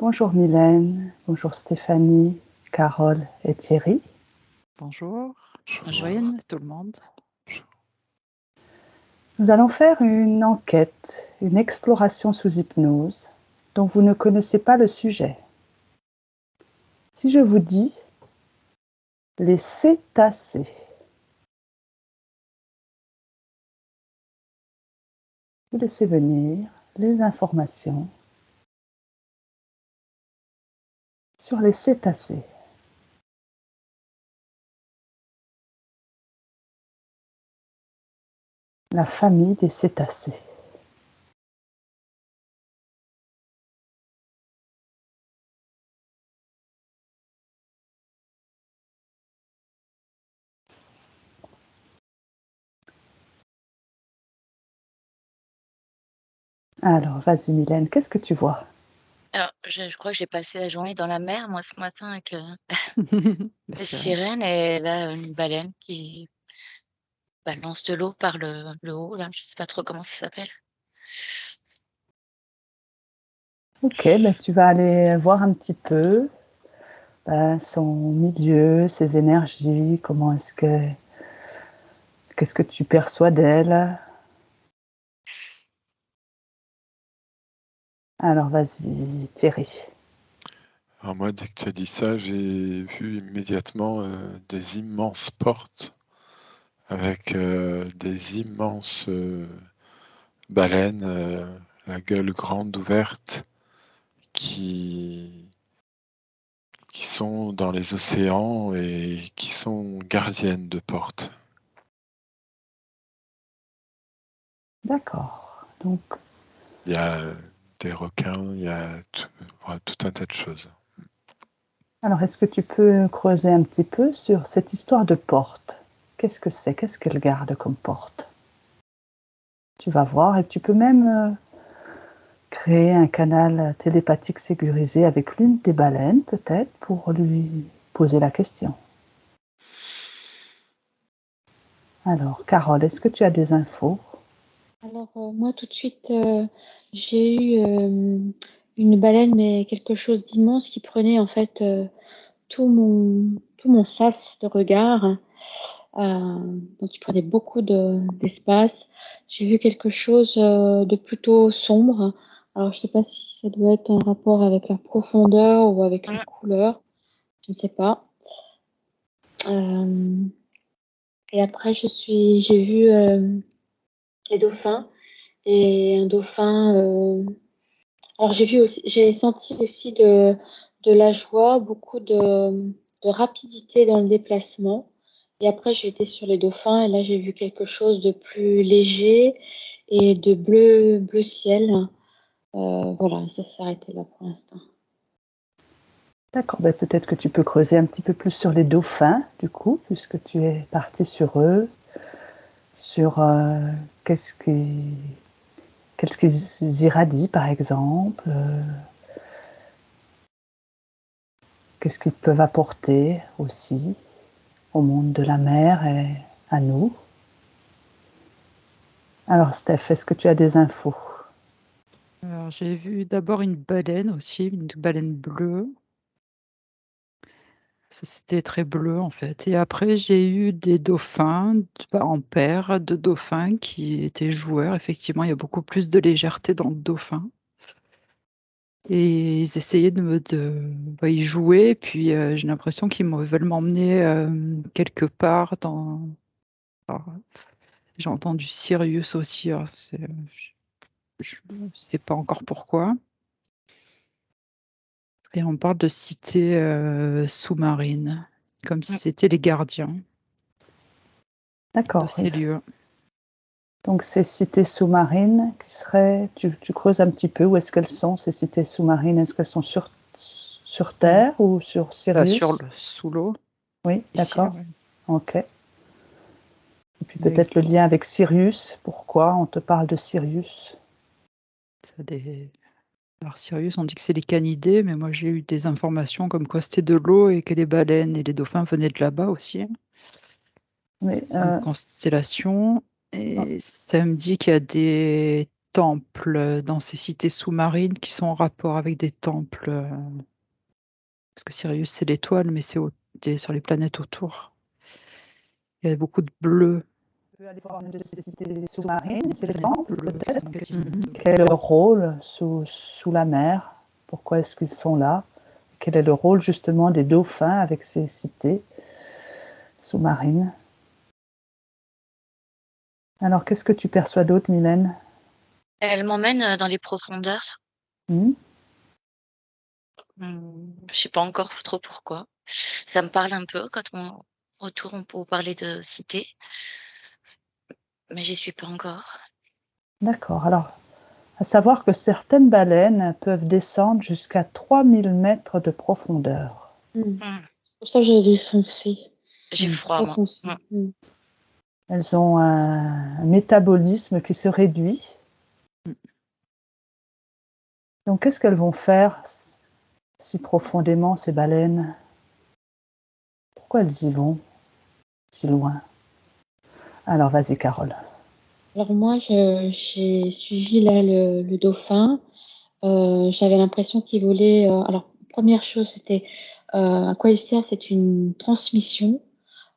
Bonjour Mylène, bonjour Stéphanie, Carole et Thierry. Bonjour, Bonjour. Joanne, tout le monde. Nous allons faire une enquête, une exploration sous hypnose dont vous ne connaissez pas le sujet. Si je vous dis les cétacés, vous laissez venir les informations sur les cétacés. La famille des cétacés. Alors, vas-y Mylène, qu'est-ce que tu vois? Alors, je crois que j'ai passé la journée dans la mer, moi, ce matin, avec les C'est vrai. sirènes et là, une baleine qui balance de l'eau par le haut, là. Je sais pas trop comment ça s'appelle. Ok, tu vas aller voir un petit peu son milieu, ses énergies, qu'est-ce que tu perçois d'elle? Alors vas-y Thierry. Alors moi, dès que tu as dit ça, j'ai vu immédiatement des immenses portes avec des immenses baleines, la gueule grande ouverte, qui sont dans les océans et qui sont gardiennes de portes. D'accord. Donc, Il y a des requins, il y a tout un tas de choses. alors est-ce que tu peux creuser un petit peu sur cette histoire de porte? Qu'est-ce que c'est? Qu'est-ce qu'elle garde comme porte? Tu vas voir et tu peux même créer un canal télépathique sécurisé avec l'une des baleines, peut-être, pour lui poser la question. Alors, Carole, est-ce que tu as des infos? Alors, moi, tout de suite, j'ai eu une baleine, mais quelque chose d'immense qui prenait en fait tout mon sas de regard. Donc, il prenait beaucoup d'espace. J'ai vu quelque chose de plutôt sombre. Alors, je ne sais pas si ça doit être en rapport avec la profondeur ou avec les couleurs. Je ne sais pas. Et après, j'ai vu les dauphins et un dauphin. Alors j'ai senti aussi de la joie, beaucoup de rapidité dans le déplacement. Et après, j'ai été sur les dauphins et là, j'ai vu quelque chose de plus léger et de bleu ciel. Voilà, ça s'est arrêté là pour l'instant. D'accord, peut-être que tu peux creuser un petit peu plus sur les dauphins, du coup, puisque tu es parti sur eux, sur qu'est-ce qu'ils irradient, par exemple, qu'est-ce qu'ils peuvent apporter aussi au monde de la mer et à nous. Alors, Steph, est-ce que tu as des infos? Alors, j'ai vu d'abord une baleine aussi, une baleine bleue. C'était très bleu en fait. Et après, j'ai eu des dauphins en paire, deux dauphins qui étaient joueurs. Effectivement, il y a beaucoup plus de légèreté dans le dauphin. Et ils essayaient ils jouaient, puis j'ai l'impression qu'ils veulent m'emmener quelque part dans. Alors, j'ai entendu Sirius aussi. Alors, je ne sais pas encore pourquoi. Et on parle de cité sous-marine, comme si c'était les gardiens D'accord. de ces lieux. Donc, ces cités sous-marines qui seraient, tu creuses un petit peu où est-ce qu'elles sont, ces cités sous-marines? Est-ce qu'elles sont sur Terre ou sur Sirius? Sous l'eau. Oui, Ici, d'accord. ouais. Ok. Et puis peut-être le lien avec Sirius. Pourquoi on te parle de Sirius? Alors Sirius, on dit que c'est les canidés, mais moi j'ai eu des informations comme quoi c'était de l'eau et que les baleines et les dauphins venaient de là-bas aussi. Mais, C'est une constellation et ça me dit qu'il y a des temples dans ces cités sous-marines qui sont en rapport avec des temples. Parce que Sirius, c'est l'étoile, mais c'est sur les planètes autour. Il y a beaucoup de bleu. Tu peux aller voir une de ces cités sous-marines, ces temples peut-être. Mhm. Quel est leur rôle sous la mer? Pourquoi est-ce qu'ils sont là? Quel est le rôle justement des dauphins avec ces cités sous-marines? Alors, qu'est-ce que tu perçois d'autre, Mylène? Elle m'emmène dans les profondeurs. Hmm. Je sais pas encore trop pourquoi. Ça me parle un peu quand autour on peut parler de cité, mais j'y suis pas encore. D'accord. Alors, à savoir que certaines baleines peuvent descendre jusqu'à 3000 mètres de profondeur. Hmm. C'est pour ça que j'avais vu foncer. J'ai froid, Très moi. foncé. Elles ont un métabolisme qui se réduit. Donc, qu'est-ce qu'elles vont faire si profondément, ces baleines? Pourquoi elles y vont si loin? Alors, vas-y, Carole. Alors moi, j'ai suivi là le dauphin. J'avais l'impression qu'il voulait. Alors, première chose, c'était à quoi il sert? C'est une transmission,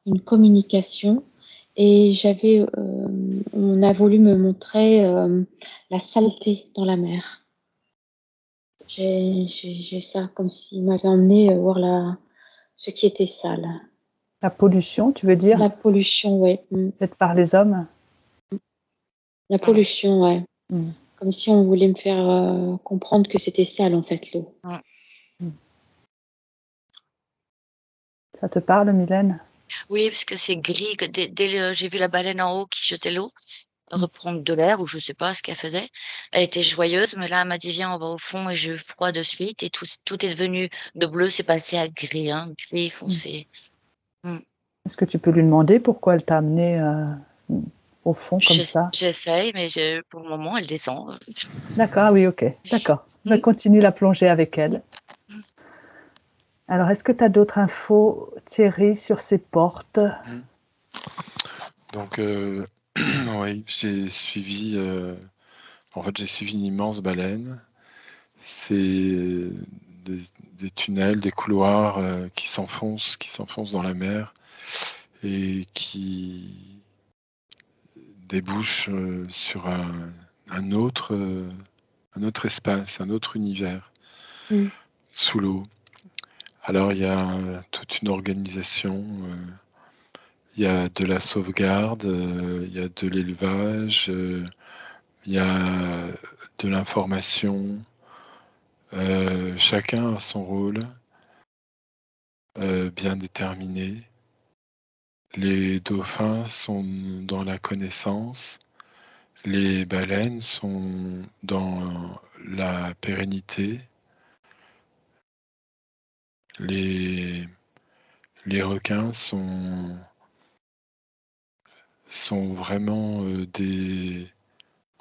une communication. Et on a voulu me montrer la saleté dans la mer. J'ai ça comme s'il m'avait emmené voir ce qui était sale. La pollution, tu veux dire? La pollution, ouais. Peut-être par les hommes? La pollution, ouais. Mm. Comme si on voulait me faire comprendre que c'était sale, en fait, l'eau. Ça te parle, Mylène? Oui, parce que c'est gris. J'ai vu la baleine en haut qui jetait l'eau, reprendre de l'air, ou je sais pas ce qu'elle faisait. Elle était joyeuse, mais là, elle m'a dit, viens, on va au fond, et j'ai eu froid de suite, et tout est devenu de bleu, c'est passé à gris, gris foncé. Est-ce que tu peux lui demander pourquoi elle t'a amené au fond comme ça? J'essaye, mais pour le moment, elle descend. D'accord, oui, ok. D'accord. On continue la plongée avec elle. Alors, est-ce que tu as d'autres infos, Thierry, sur ces portes? Donc, oui, j'ai suivi une immense baleine. C'est des tunnels, des couloirs qui s'enfoncent dans la mer et qui débouchent sur un autre espace, un autre univers sous l'eau. Alors, il y a toute une organisation. Il y a de la sauvegarde, il y a de l'élevage, il y a de l'information. Chacun a son rôle bien déterminé. Les dauphins sont dans la connaissance, les baleines sont dans la pérennité, les requins sont vraiment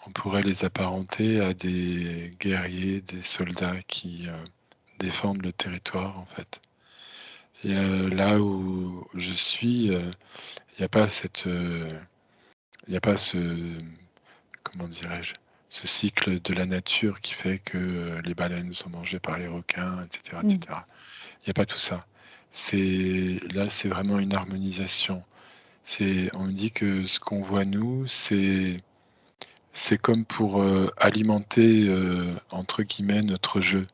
on pourrait les apparenter à des guerriers, des soldats qui défendent le territoire en fait. Et là où je suis, il n'y a pas comment dirais-je, ce cycle de la nature qui fait que les baleines sont mangées par les requins, etc., etc. Il n'y a pas tout ça. Là, c'est vraiment une harmonisation. On me dit que ce qu'on voit nous, c'est comme pour alimenter, entre guillemets, notre jeu.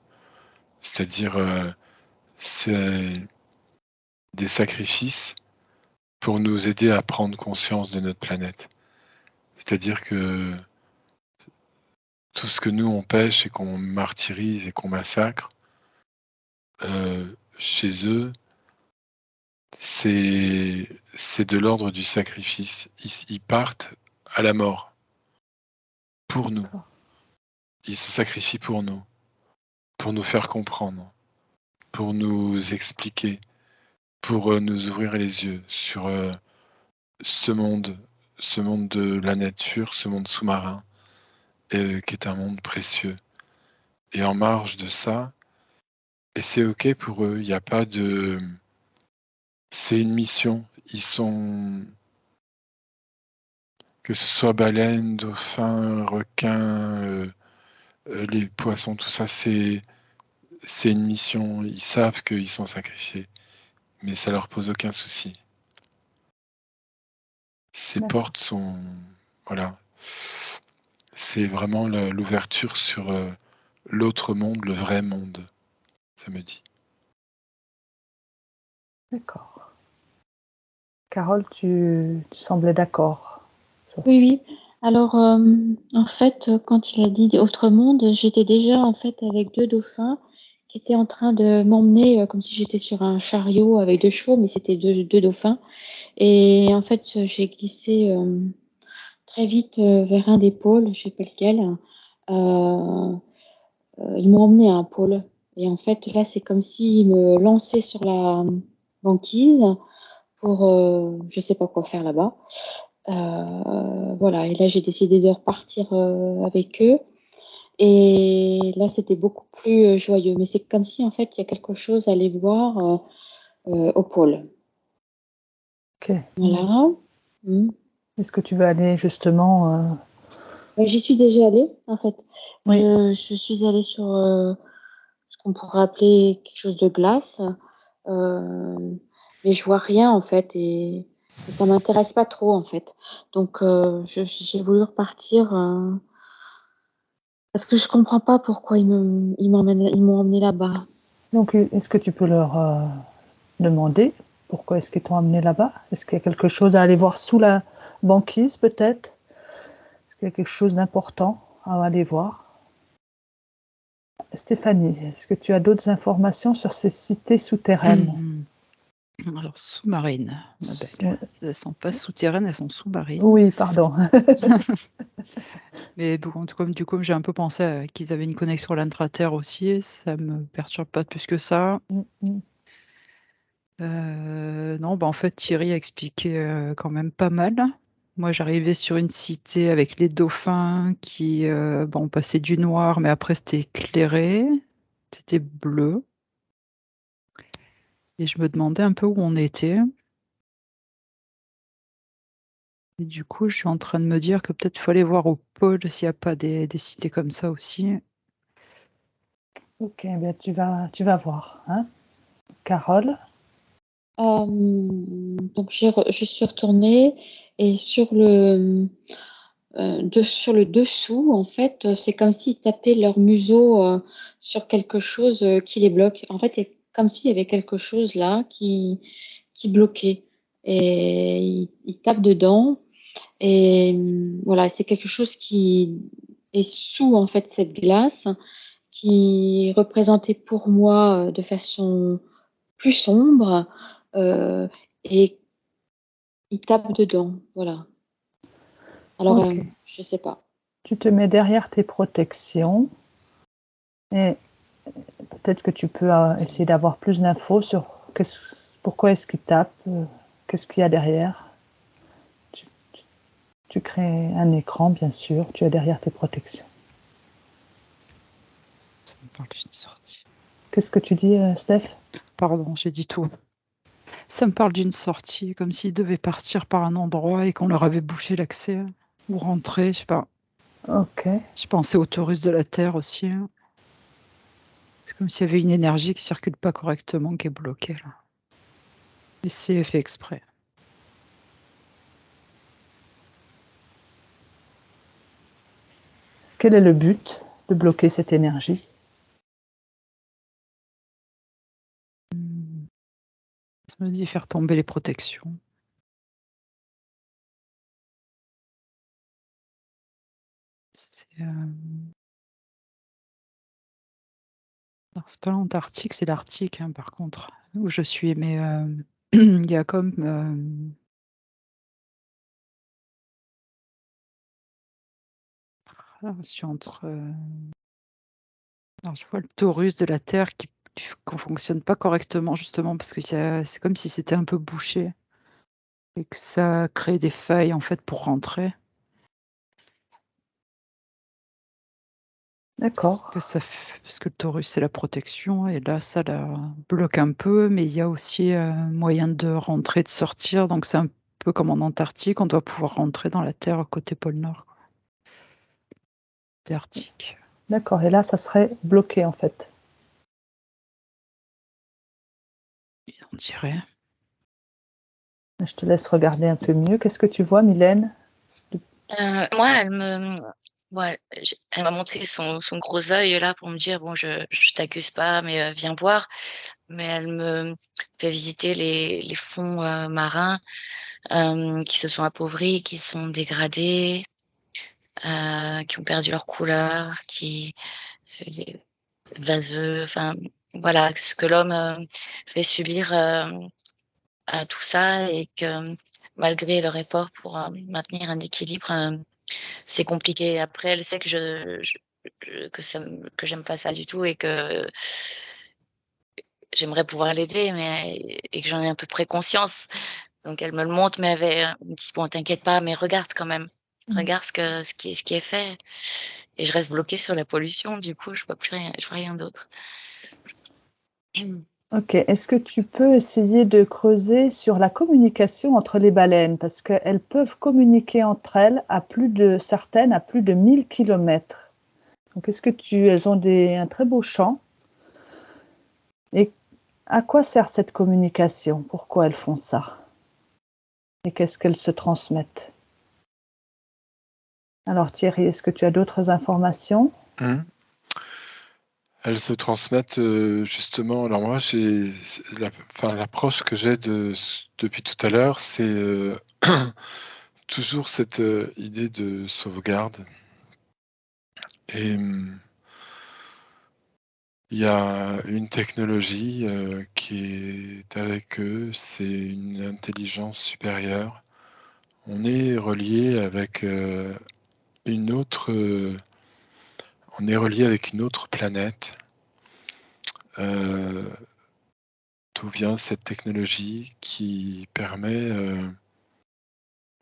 C'est-à-dire, c'est des sacrifices pour nous aider à prendre conscience de notre planète. C'est-à-dire que tout ce que nous, on pêche et qu'on martyrise et qu'on massacre, chez eux, c'est de l'ordre du sacrifice. Ils partent à la mort pour nous. Ils se sacrifient pour nous faire comprendre, pour nous expliquer, pour nous ouvrir les yeux sur ce monde de la nature, ce monde sous-marin, qui est un monde précieux. Et en marge de ça, et c'est ok pour eux, il n'y a pas de... C'est une mission. Que ce soit baleine, dauphin, requin, les poissons, tout ça, c'est une mission. Ils savent qu'ils sont sacrifiés, mais ça leur pose aucun souci. Ces D'accord. portes sont, voilà, c'est vraiment l'ouverture sur l'autre monde, le vrai monde, ça me dit. D'accord. Carole, tu semblais d'accord. Oui, oui. Alors, en fait, quand il a dit autre monde, j'étais déjà en fait avec deux dauphins qui étaient en train de m'emmener comme si j'étais sur un chariot avec deux chevaux, mais c'était deux dauphins. Et en fait, j'ai glissé très vite vers un des pôles, je sais pas lequel. Ils m'ont emmené à un pôle. Et en fait, là, c'est comme s'ils me lançaient sur la banquise pour je sais pas quoi faire là-bas. Voilà, et là j'ai décidé de repartir avec eux. Et là c'était beaucoup plus joyeux. Mais c'est comme si en fait il y a quelque chose à aller voir au pôle. Ok. Voilà. Mm. Est-ce que tu veux aller justement J'y suis déjà allée en fait. Oui, Je suis allée sur ce qu'on pourrait appeler quelque chose de glace. Mais je vois rien en fait et ça m'intéresse pas trop en fait. Donc j'ai voulu repartir. Parce que je comprends pas pourquoi ils m'ont emmené là-bas. donc est-ce que tu peux leur demander pourquoi est-ce qu'ils t'ont amené là-bas? Est-ce qu'il y a quelque chose à aller voir sous la banquise peut-être? Est-ce qu'il y a quelque chose d'important à aller voir? Stéphanie, est-ce que tu as d'autres informations sur ces cités souterraines? Alors, sous-marines, ma belle. Elles sont pas souterraines, elles sont sous-marines. Oui, pardon. Mais bon, comme du coup, j'ai un peu pensé qu'ils avaient une connexion à l'intra-terre aussi. Ça me perturbe pas plus que ça. Non, en fait, Thierry a expliqué quand même pas mal. Moi, j'arrivais sur une cité avec les dauphins qui on passait du noir, mais après c'était éclairé, c'était bleu. Et je me demandais un peu où on était. Et du coup, je suis en train de me dire que peut-être il faut aller voir au pôle s'il n'y a pas des cités comme ça aussi. Ok, bien tu vas voir, hein. Carole? Donc je suis retournée et sur sur le dessous, en fait, c'est comme s'ils tapaient leur museau sur quelque chose qui les bloque. En fait, c'est comme s'il y avait quelque chose là qui bloquait. Et ils tapent dedans. Et voilà, c'est quelque chose qui est sous en fait cette glace, qui est représenté pour moi de façon plus sombre. euh, et ils tapent dedans. Voilà. Alors, Ok. je sais pas. Tu te mets derrière tes protections et peut-être que tu peux essayer d'avoir plus d'infos sur pourquoi est-ce qu'ils tapent, qu'est-ce qu'il y a derrière. Tu, tu crées un écran, bien sûr, tu es derrière tes protections. Ça me parle d'une sortie. Qu'est-ce que tu dis, Steph? Pardon, j'ai dit tout. Ça me parle d'une sortie, comme s'ils devaient partir par un endroit et qu'on leur avait bouché l'accès ou rentrer, je sais pas. Ok. Je pensais aux touristes de la Terre aussi. C'est comme s'il y avait une énergie qui circule pas correctement, qui est bloquée là. Et c'est fait exprès. Quel est le but de bloquer cette énergie? Ça me dit faire tomber les protections. C'est pas l'Antarctique, c'est l'Arctique, hein, par contre, où je suis. Mais il y a comme... je suis entre... alors, je vois le torus de la Terre qui ne fonctionne pas correctement, justement, parce que c'est comme si c'était un peu bouché et que ça crée des failles, en fait, pour rentrer. D'accord. Parce que le torus, c'est la protection, et là, ça la bloque un peu, mais il y a aussi moyen de rentrer, de sortir, donc c'est un peu comme en Antarctique, on doit pouvoir rentrer dans la Terre côté pôle Nord. Côté Arctique. D'accord, et là, ça serait bloqué en fait. On dirait. Je te laisse regarder un peu mieux. Qu'est-ce que tu vois, Mylène? Moi, elle m'a montré son gros œil là pour me dire bon, je t'accuse pas, mais viens voir. Mais elle me fait visiter les fonds marins qui se sont appauvris, qui sont dégradés, qui ont perdu leur couleur, qui vaseux, enfin voilà, ce que l'homme fait subir à tout ça et que malgré leur effort pour maintenir un équilibre, c'est compliqué. Après, elle sait que que j'aime pas ça du tout et que j'aimerais pouvoir l'aider, mais et que j'en ai à peu près conscience. Donc elle me le montre, mais elle me dit bon, t'inquiète pas, mais regarde quand même, regarde ce qui est fait. Et je reste bloquée sur la pollution. Du coup, je vois plus rien, je vois rien d'autre. Ok, est-ce que tu peux essayer de creuser sur la communication entre les baleines? Parce qu'elles peuvent communiquer entre elles certaines à plus de 1000 km. Donc, elles ont un très beau chant. Et à quoi sert cette communication? Pourquoi elles font ça? Et qu'est-ce qu'elles se transmettent? Alors Thierry, est-ce que tu as d'autres informations? Elles se transmettent justement. Alors moi, l'approche que j'ai depuis tout à l'heure, c'est toujours cette idée de sauvegarde. Et il y a une technologie qui est avec eux, c'est une intelligence supérieure. On est relié avec une autre planète. D'où vient cette technologie qui permet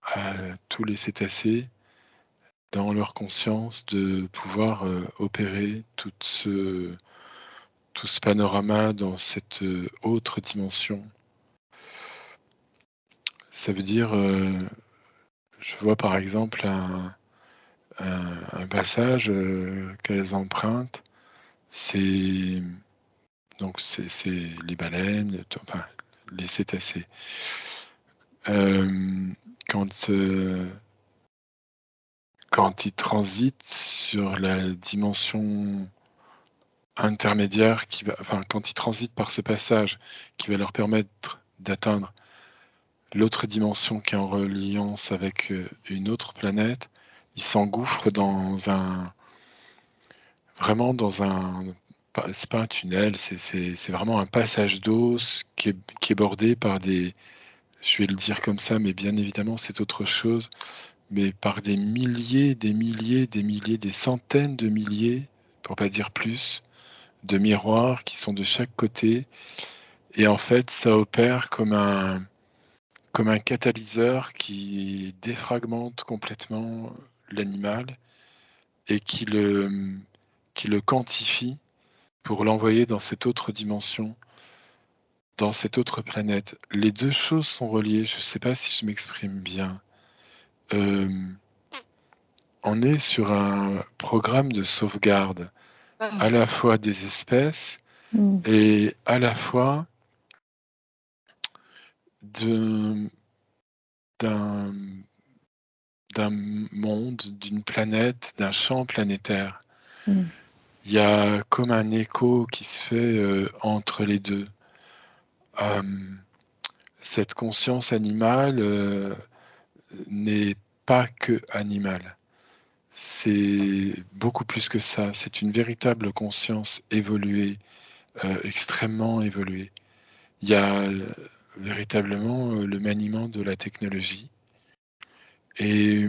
à tous les cétacés, dans leur conscience, de pouvoir opérer tout ce panorama dans cette autre dimension. Ça veut dire, je vois par exemple un passage qu'elles empruntent, c'est les baleines, enfin les cétacés. Quand ils transitent sur la dimension intermédiaire, quand ils transitent par ce passage qui va leur permettre d'atteindre l'autre dimension qui est en reliance avec une autre planète, ils s'engouffrent vraiment dans un, c'est pas un tunnel, c'est vraiment un passage d'eau qui est bordé par je vais le dire comme ça, mais bien évidemment c'est autre chose, mais par des milliers, des centaines de milliers, pour pas dire plus, de miroirs qui sont de chaque côté. Et en fait, ça opère comme un catalyseur qui défragmente complètement l'animal et qui le quantifie pour l'envoyer dans cette autre dimension, dans cette autre planète. Les deux choses sont reliées. Je ne sais pas si je m'exprime bien. On est sur un programme de sauvegarde à la fois des espèces et à la fois d'un monde, d'une planète, d'un champ planétaire. Il y a comme un écho qui se fait entre les deux. Cette conscience animale n'est pas que animale. C'est beaucoup plus que ça. C'est une véritable conscience évoluée, extrêmement évoluée. Il y a véritablement le maniement de la technologie. Et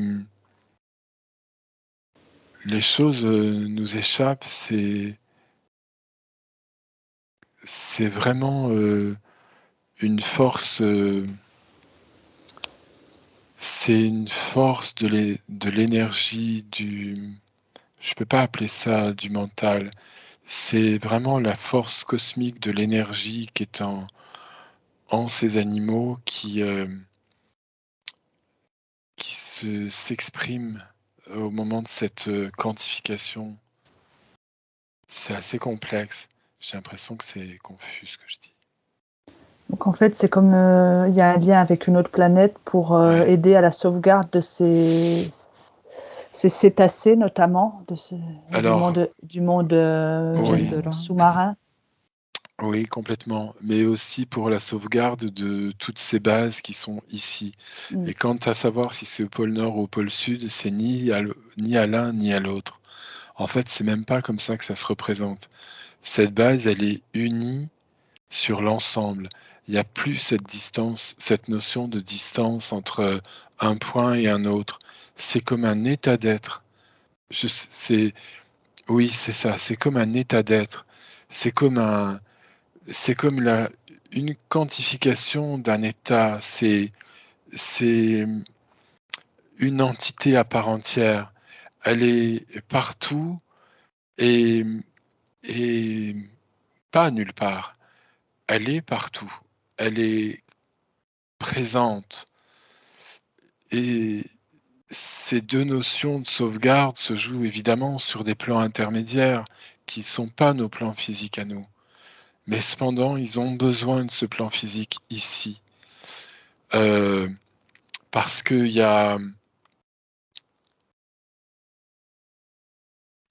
les choses nous échappent, c'est vraiment une force. C'est une force de l'énergie, je peux pas appeler ça du mental. C'est vraiment la force cosmique de l'énergie qui est en ces animaux qui s'exprime au moment de cette quantification. C'est assez complexe. J'ai l'impression que c'est confus ce que je dis. Donc en fait, c'est comme il y a un lien avec une autre planète pour Ouais. aider à la sauvegarde de ces cétacés notamment, Alors, du monde oui. de là. sous-marin. Oui, complètement. Mais aussi pour la sauvegarde de toutes ces bases qui sont ici. Mm. Et quant à savoir si c'est au pôle Nord ou au pôle Sud, c'est ni à l'un ni à l'autre. En fait, c'est même pas comme ça que ça se représente. Cette base, elle est unie sur l'ensemble. Il n'y a plus cette distance, cette notion de distance entre un point et un autre. C'est comme un état d'être. Oui, c'est ça. C'est comme un état d'être. C'est comme une quantification d'un état. C'est une entité à part entière. Elle est partout et, et pas nulle part. Elle est partout. Elle est présente. Et ces deux notions de sauvegarde se jouent évidemment sur des plans intermédiaires qui ne sont pas nos plans physiques à nous. Mais cependant, ils ont besoin de ce plan physique ici. Parce qu'il y a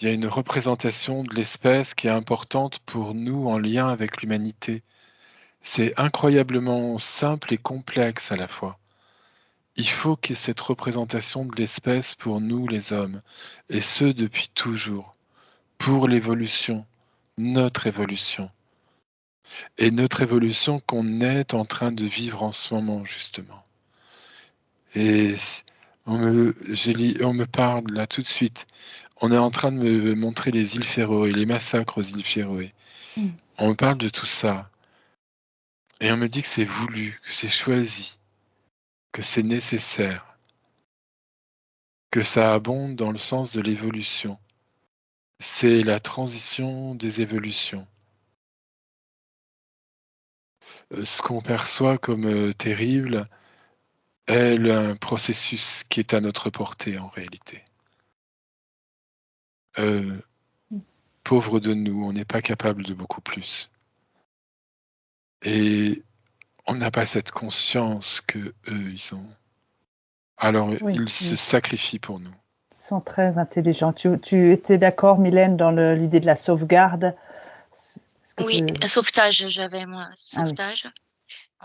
une représentation de l'espèce qui est importante pour nous en lien avec l'humanité. C'est incroyablement simple et complexe à la fois. Il faut qu'il y ait cette représentation de l'espèce pour nous les hommes, et ce depuis toujours, pour l'évolution, notre évolution. Et notre évolution qu'on est en train de vivre en ce moment, justement. Et on me parle là tout de suite. On est en train de me montrer les îles Féroé, les massacres aux îles Féroé. Mm. On me parle de tout ça. Et on me dit que c'est voulu, que c'est choisi, que c'est nécessaire, que ça abonde dans le sens de l'évolution. C'est la transition des évolutions. Ce qu'on perçoit comme terrible est un processus qui est à notre portée en réalité. Pauvre de nous, on n'est pas capable de beaucoup plus. Et on n'a pas cette conscience que eux, ils ont. Alors, Oui, ils se sacrifient pour nous. Ils sont très intelligents. Tu étais d'accord, Mylène, dans l'idée de la sauvegarde? Oui, sauvetage, j'avais moi, Ah oui. sauvetage.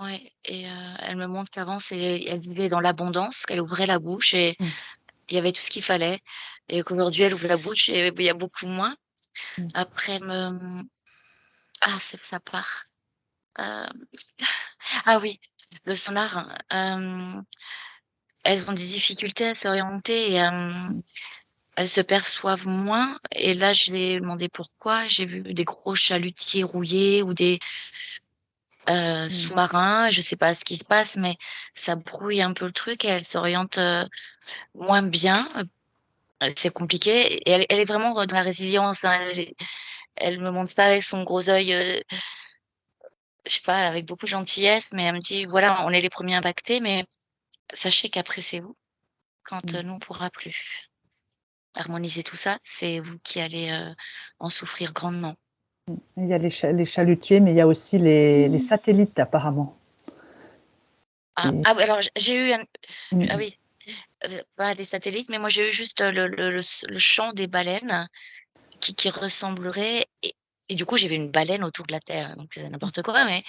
Ouais, et elle me montre qu'avant, elle vivait dans l'abondance, qu'elle ouvrait la bouche et Mm. il y avait tout ce qu'il fallait, et qu'aujourd'hui, elle ouvre la bouche et il y a beaucoup moins. Mm. Après, ça part. Ah oui, le sonar, elles ont des difficultés à s'orienter et elles se perçoivent moins. Et là, je lui ai demandé pourquoi. J'ai vu des gros chalutiers rouillés ou des sous-marins. Je sais pas ce qui se passe, mais ça brouille un peu le truc et elles s'orientent moins bien. C'est compliqué. Et elle est vraiment dans la résilience, hein. Elle me montre pas avec son gros œil, je sais pas, avec beaucoup de gentillesse, mais elle me dit voilà, on est les premiers impactés, mais sachez qu'après c'est vous. Quand nous on pourra plus harmoniser tout ça, c'est vous qui allez en souffrir grandement. Il y a les chalutiers, mais il y a aussi les satellites apparemment. Alors j'ai eu Mm. ah oui, pas des satellites, mais moi j'ai eu juste le chant des baleines qui ressemblerait, et du coup j'ai vu une baleine autour de la Terre, donc c'est n'importe quoi, mais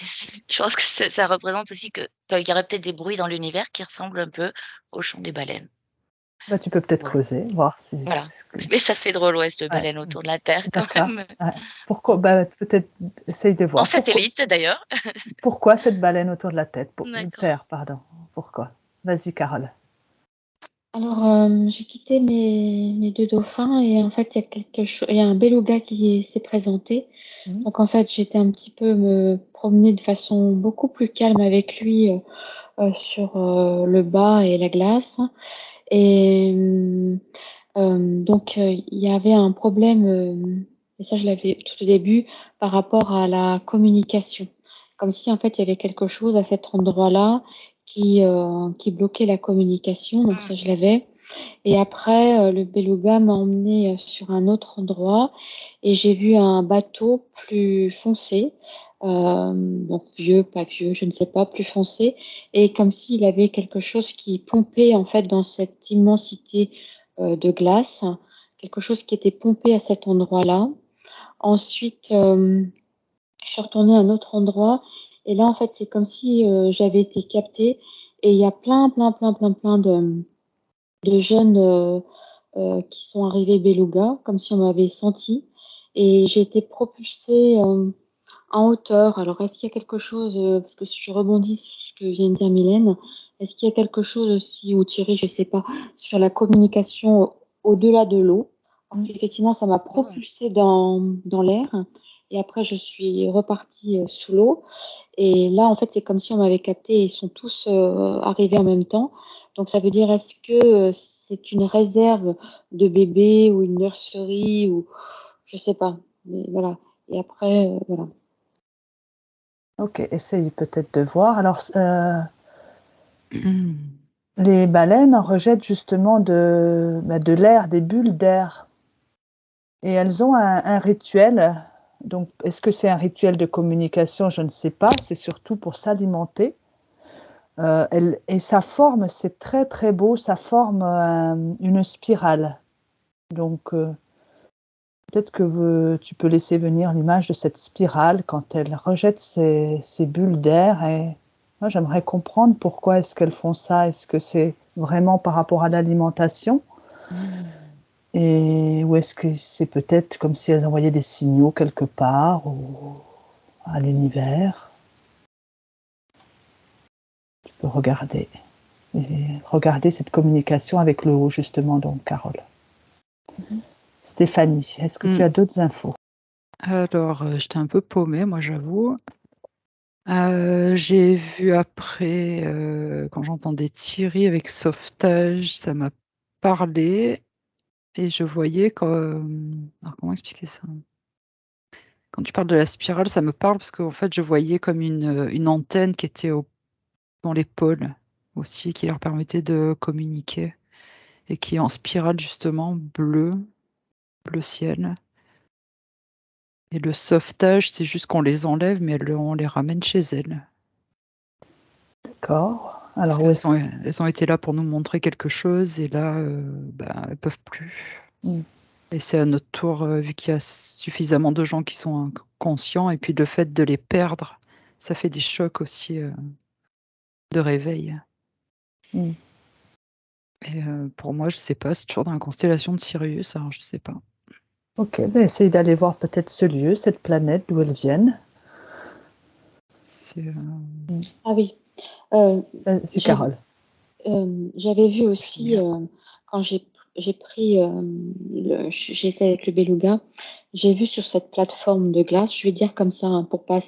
je pense que ça représente aussi qu'il y aurait peut-être des bruits dans l'univers qui ressemblent un peu au chant des baleines. Bah, tu peux peut-être creuser, voir si. Voilà. Mais ça fait drôle, ouais, cette baleine autour de la Terre quand D'accord. même. Ouais. Pourquoi? Bah, peut-être essaye de voir. En satellite d'ailleurs. Pourquoi cette baleine autour de la D'accord. Terre, pardon. Pourquoi? Vas-y, Carole. Alors, j'ai quitté mes deux dauphins et en fait, il y a un beluga qui s'est présenté. Mhm. Donc, en fait, j'étais un petit peu me promener de façon beaucoup plus calme avec lui sur le bas et la glace. Et donc, il y avait un problème, et ça, je l'avais tout au début, par rapport à la communication. Comme si, en fait, il y avait quelque chose à cet endroit-là qui bloquait la communication. Donc ça, je l'avais. Et après, le beluga m'a emmené sur un autre endroit et j'ai vu un bateau plus foncé, donc vieux, pas vieux, je ne sais pas, plus foncé, et comme s'il avait quelque chose qui pompait en fait dans cette immensité de glace, quelque chose qui était pompé à cet endroit-là. Ensuite, je suis retournée à un autre endroit et là, en fait, c'est comme si j'avais été captée et il y a plein de jeunes qui sont arrivés beluga, comme si on m'avait senti. Et j'ai été propulsée en hauteur. Alors, est-ce qu'il y a quelque chose, parce que je rebondis sur ce que vient de dire Mylène, est-ce qu'il y a quelque chose aussi, ou Thierry, je ne sais pas, sur la communication au-delà de l'eau? Parce qu'effectivement, ça m'a propulsée dans l'air. Et après, je suis repartie sous l'eau. Et là, en fait, c'est comme si on m'avait capté. Ils sont tous arrivés en même temps. Donc, ça veut dire, est-ce que c'est une réserve de bébés ou une nurserie ou je sais pas. Mais voilà. Et après, voilà. Ok, essaye peut-être de voir. Alors, les baleines rejettent justement de l'air, des bulles d'air. Et elles ont un rituel. Donc, est-ce que c'est un rituel de communication? Je ne sais pas. C'est surtout pour s'alimenter. Et sa forme, c'est très très beau. Ça forme une spirale. Donc, peut-être que tu peux laisser venir l'image de cette spirale quand elle rejette ces bulles d'air. Et moi, j'aimerais comprendre pourquoi est-ce qu'elles font ça. Est-ce que c'est vraiment par rapport à l'alimentation? Ou est-ce que c'est peut-être comme si elles envoyaient des signaux quelque part ou à l'univers? Tu peux regarder cette communication avec le haut, justement, donc, Carole. Stéphanie, est-ce que tu as d'autres infos? Alors, j'étais un peu paumée, moi, j'avoue. J'ai vu après, quand j'entendais Thierry avec sauvetage, ça m'a parlé et je voyais alors, comment expliquer ça? Quand tu parles de la spirale, ça me parle parce qu'en fait, je voyais comme une antenne qui était dans l'épaule aussi, qui leur permettait de communiquer et qui est en spirale justement bleu ciel. Et le sauvetage, c'est juste qu'on les enlève, mais on les ramène chez elles. D'accord. Parce Alors, elles ont été là pour nous montrer quelque chose et là, elles peuvent plus. Et c'est à notre tour, vu qu'il y a suffisamment de gens qui sont inconscients, et puis le fait de les perdre, ça fait des chocs aussi de réveil. Et pour moi, je sais pas, c'est toujours dans la constellation de Sirius, alors je sais pas. Ok, ben essaye d'aller voir peut-être ce lieu, cette planète, d'où elles viennent. Ah oui. C'est Carole. J'avais vu aussi, quand j'ai pris, j'étais avec le beluga, j'ai vu sur cette plateforme de glace, je vais dire comme ça, hein, pour pas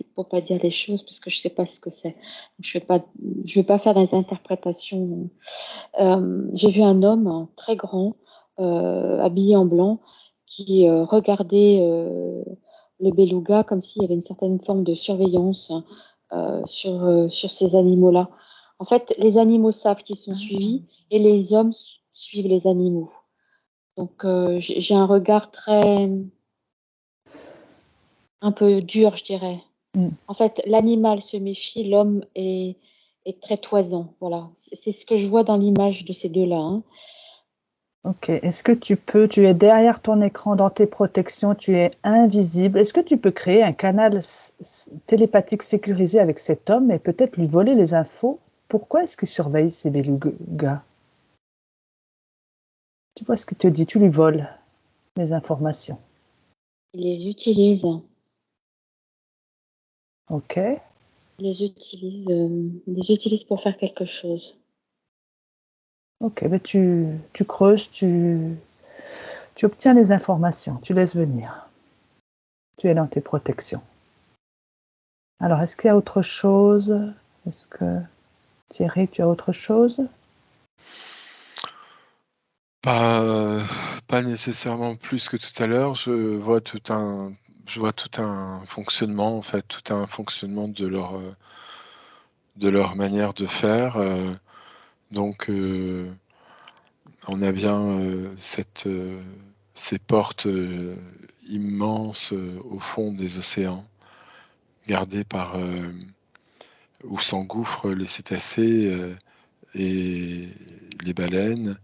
dire les choses, parce que je sais pas ce que c'est. Je veux pas faire des interprétations. J'ai vu un homme très grand, habillé en blanc, qui regardait le beluga comme s'il y avait une certaine forme de surveillance sur ces animaux-là. En fait, les animaux savent qu'ils sont suivis et les hommes suivent les animaux. Donc, j'ai un regard un peu dur, je dirais. En fait, l'animal se méfie, l'homme est très toisant. Voilà, c'est ce que je vois dans l'image de ces deux-là. Hein. Ok, est-ce que tu es derrière ton écran dans tes protections, tu es invisible. Est-ce que tu peux créer un canal télépathique sécurisé avec cet homme et peut-être lui voler les infos? Pourquoi est-ce qu'il surveille ces belugas? Tu vois ce que tu dis, tu lui voles les informations. Il les utilise. Ok. Il les utilise pour faire quelque chose. Ok, mais tu creuses, tu obtiens les informations, tu laisses venir. Tu es dans tes protections. Alors, est-ce qu'il y a autre chose? Est-ce que Thierry, tu as autre chose? Pas nécessairement plus que tout à l'heure. Je vois tout un fonctionnement, en fait, tout un fonctionnement de de leur manière de faire. Donc, on a bien ces portes immenses au fond des océans, gardées par où s'engouffrent les cétacés et les baleines,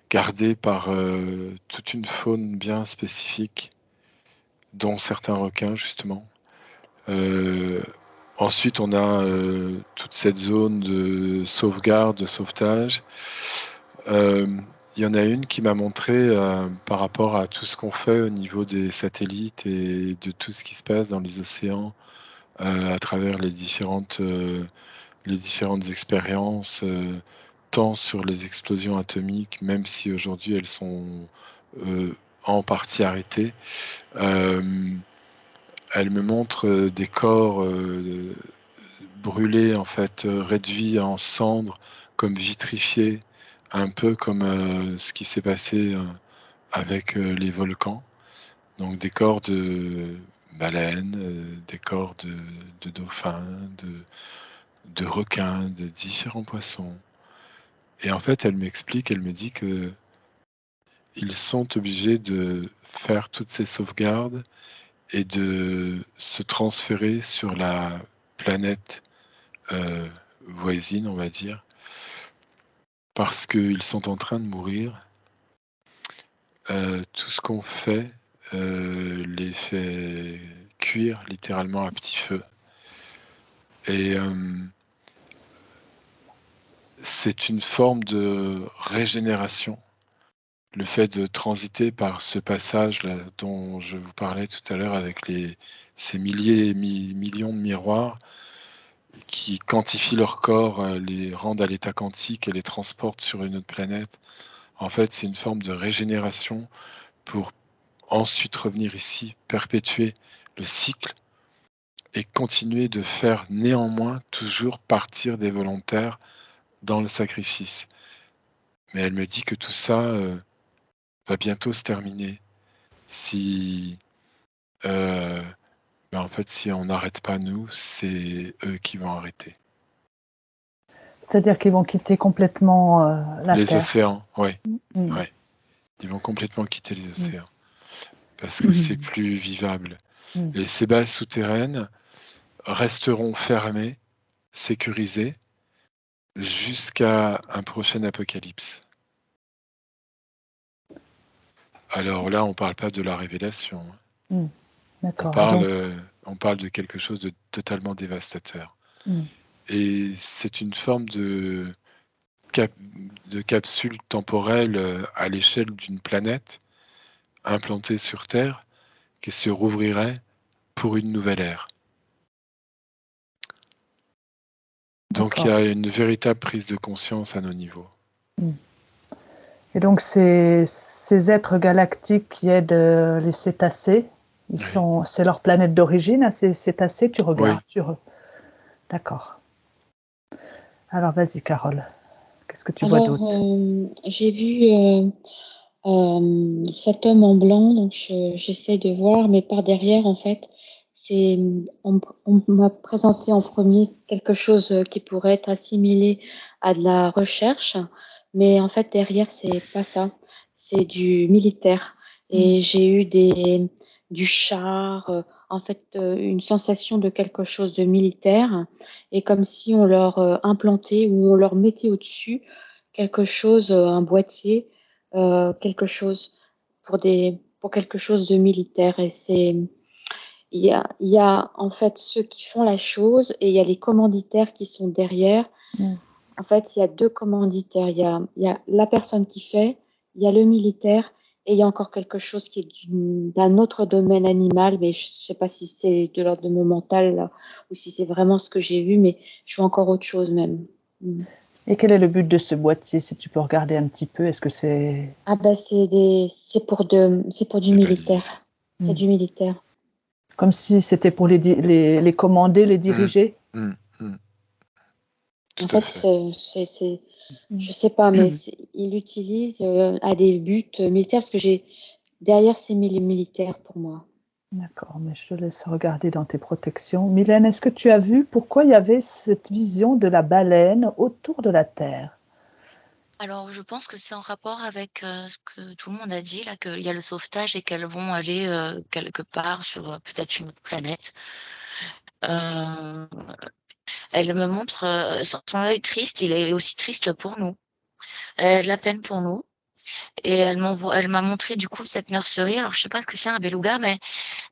gardées par toute une faune bien spécifique, dont certains requins justement. Ensuite, on a toute cette zone de sauvegarde, de sauvetage. Il y en a une qui m'a montré par rapport à tout ce qu'on fait au niveau des satellites et de tout ce qui se passe dans les océans à travers les différentes expériences, tant sur les explosions atomiques, même si aujourd'hui elles sont en partie arrêtées. Elle me montre des corps brûlés, en fait, réduits en cendres, comme vitrifiés, un peu comme ce qui s'est passé avec les volcans. Donc des corps de baleines, des corps de dauphins, de requins, de différents poissons. Et en fait, elle me dit que ils sont obligés de faire toutes ces sauvegardes et de se transférer sur la planète voisine, on va dire, parce qu'ils sont en train de mourir. Tout ce qu'on fait les fait cuire littéralement à petit feu. Et c'est une forme de régénération. Le fait de transiter par ce passage-là dont je vous parlais tout à l'heure avec ces milliers et millions de miroirs qui quantifient leur corps, les rendent à l'état quantique et les transportent sur une autre planète. En fait, c'est une forme de régénération pour ensuite revenir ici, perpétuer le cycle et continuer de faire néanmoins toujours partir des volontaires dans le sacrifice. Mais elle me dit que tout ça va bientôt se terminer si en fait, si on n'arrête pas nous, c'est eux qui vont arrêter. C'est-à-dire qu'ils vont quitter complètement la les Terre. Océans, oui. Ouais. Ils vont complètement quitter les océans parce que c'est plus vivable. Et ces bases souterraines resteront fermées, sécurisées, jusqu'à un prochain apocalypse. Alors là, on ne parle pas de la révélation. D'accord. On parle de quelque chose de totalement dévastateur. Mm. Et c'est une forme de capsule temporelle à l'échelle d'une planète implantée sur Terre qui se rouvrirait pour une nouvelle ère. Donc il y a une véritable prise de conscience à nos niveaux. Mm. Et donc ces êtres galactiques qui aident les cétacés, c'est leur planète d'origine, hein, ces cétacés, tu regardes sur eux. D'accord. Alors vas-y Carole, qu'est-ce que tu vois d'autre? J'ai vu cet homme en blanc, donc j'essaie de voir, mais par derrière en fait, on m'a présenté en premier quelque chose qui pourrait être assimilé à de la recherche, mais en fait derrière c'est pas ça, c'est du militaire. Et j'ai eu du char, en fait une sensation de quelque chose de militaire, et comme si on leur implantait ou on leur mettait au-dessus quelque chose, un boîtier, quelque chose pour quelque chose de militaire. Et il y a en fait ceux qui font la chose et il y a les commanditaires qui sont derrière. En fait, il y a deux commanditaires. Il y a la personne qui fait, il y a le militaire et il y a encore quelque chose qui est d'un autre domaine animal, mais je ne sais pas si c'est de l'ordre de mon mental là, ou si c'est vraiment ce que j'ai vu, mais je vois encore autre chose même. Et quel est le but de ce boîtier, si tu peux regarder un petit peu? Est-ce que c'est... Ah bah c'est pour du militaire. C'est du militaire. Comme si c'était pour les commander, les diriger. En fait, je sais pas, mais il l'utilise à des buts militaires parce que derrière c'est militaire pour moi. D'accord, mais je te laisse regarder dans tes protections. Mylène, est-ce que tu as vu pourquoi il y avait cette vision de la baleine autour de la Terre? Alors, je pense que c'est en rapport avec ce que tout le monde a dit, là, qu'il y a le sauvetage et qu'elles vont aller quelque part sur peut-être une autre planète. Euh, Elle me montre son œil triste, il est aussi triste pour nous. Elle a de la peine pour nous. Et elle m'a montré du coup cette nurserie. Alors, je sais pas ce que c'est un beluga, mais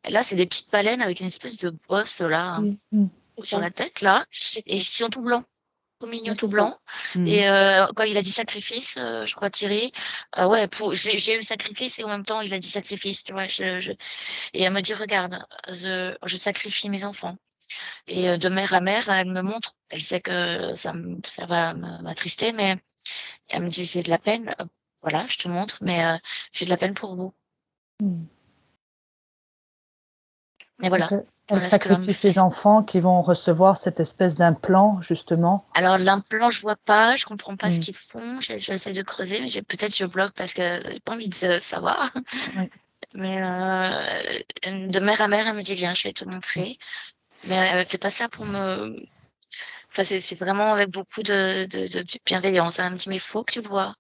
là, c'est des petites baleines avec une espèce de bosse là, C'est sur ça. la tête, là. C'est Et ils ça. sont tout blancs. Tout mignon, Ouais, tout c'est ça. blanc. Mhm. Et quand il a dit sacrifice, je crois Thierry, ouais, j'ai eu le sacrifice et en même temps il a dit sacrifice, tu vois. Et elle me dit, regarde, je sacrifie mes enfants. Et de mère à mère, elle me montre, elle sait que ça va m'attrister, mais elle me dit, j'ai de la peine, voilà, je te montre, mais j'ai de la peine pour vous. Mm. Et Donc, voilà, elle voilà ce que l'homme sacrifie fait. ses enfants qui vont recevoir cette espèce d'implant, justement. Alors l'implant, je vois pas, je comprends pas ce Mm. qu'ils font. J'essaie de creuser, mais peut-être je bloque parce que j'ai pas envie de savoir. Oui. Mais de mère à mère, elle me dit viens, je vais te montrer. Mais elle fait pas ça pour me. Enfin, c'est vraiment avec beaucoup de bienveillance. Elle me dit mais faut que tu le vois,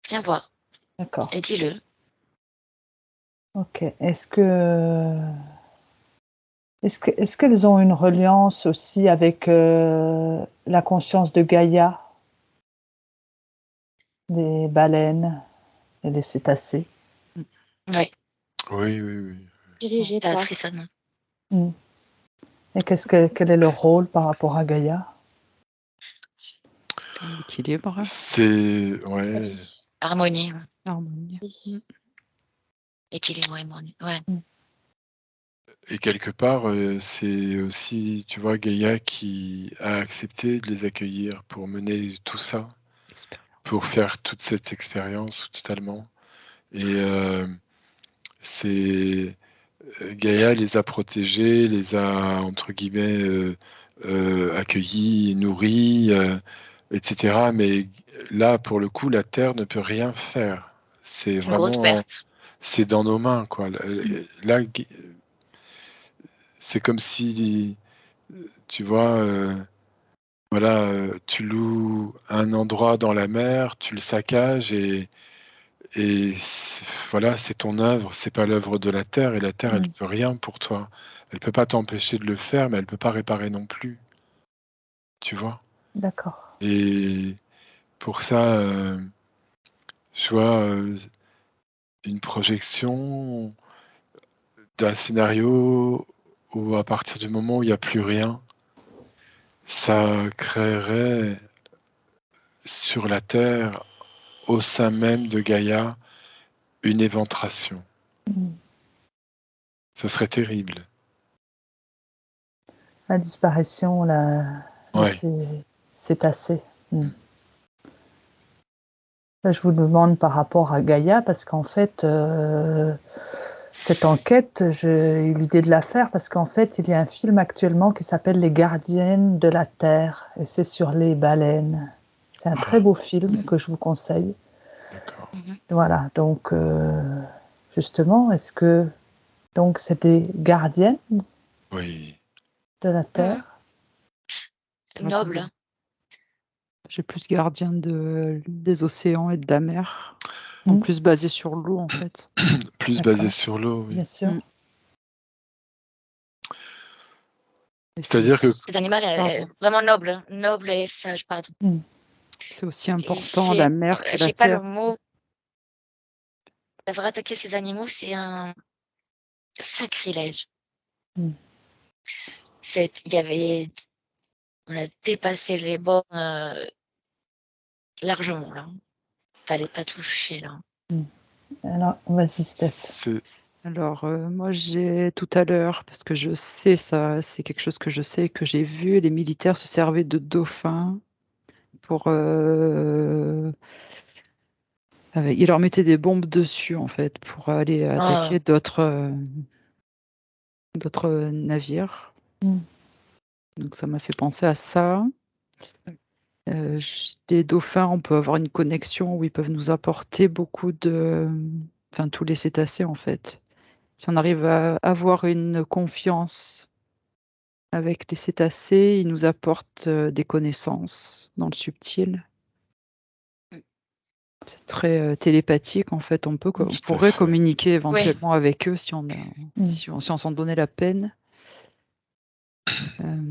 viens voir D'accord. et dis-le. Ok. Est-ce qu'elles ont une reliance aussi avec la conscience de Gaïa, les baleines et les cétacés? Oui, Oui, oui, oui. Dirigé ça par. frissonne. Mm. Et quel est leur rôle par rapport à Gaïa? L'équilibre, C'est. Ah Ouais. oui. Harmonie, harmonie. Oui. équilibre, harmonie. Ouais. Et quelque part, c'est aussi, tu vois, Gaïa qui a accepté de les accueillir pour mener tout ça, pour Expérience. faire toute cette expérience totalement. Et c'est Gaïa les a protégés, les a entre guillemets accueillis, nourris, etc. Mais là, pour le coup, la Terre ne peut rien faire. C'est C'est une grosse vraiment, perte. c'est dans nos mains, quoi. Là, c'est comme si, tu vois, voilà, tu loues un endroit dans la mer, tu le saccages voilà, c'est ton œuvre, c'est pas l'œuvre de la terre et la terre, elle Mm. peut rien pour toi. Elle peut pas t'empêcher de le faire, mais elle peut pas réparer non plus, tu vois. D'accord. Et pour ça, je vois une projection d'un scénario où à partir du moment où il n'y a plus rien, ça créerait sur la terre, au sein même de Gaïa, une éventration. Mm. Ça serait terrible. La disparition de Ouais. ces cétacés. Mm. Là, je vous demande par rapport à Gaïa, parce qu'en fait, cette enquête, j'ai eu l'idée de la faire parce qu'en fait, il y a un film actuellement qui s'appelle Les Gardiennes de la Terre, et c'est sur les baleines. C'est un très Ah, beau film que je vous conseille. d'accord. Mhm. Voilà, donc justement, est-ce que donc c'est des gardiennes Oui. de la Mhm. Terre? Noble. J'ai plus gardien des océans et de la mer. En Mm. plus basé sur l'eau, en fait. Plus basé D'accord, sur l'eau, oui. bien sûr. Mm. Et C'est-à-dire que Cet animal est pardon. vraiment noble, noble et sage, pardon. Mm. C'est aussi Et important la mer que la j'ai pas le terre. mot, d'avoir attaqué ces animaux, c'est un sacrilège. Mm. On a dépassé les bornes largement, là. Fallait pas toucher, là. Mm. Alors, vas-y, Steph. c'est Alors, moi, j'ai tout à l'heure, parce que je sais ça, c'est quelque chose que je sais, que j'ai vu, les militaires se servaient de dauphins pour. Ils leur mettaient des bombes dessus, en fait, pour aller Ah, attaquer d'autres navires. Mm. Donc, ça m'a fait penser à ça. Les dauphins, on peut avoir une connexion où ils peuvent nous apporter beaucoup de. Enfin, tous les cétacés, en fait. Si on arrive à avoir une confiance avec les cétacés, ils nous apportent des connaissances dans le subtil. C'est très télépathique en fait. On Tout à pourrait fait. communiquer Oui, éventuellement avec eux si on s'en donnait la peine. Euh,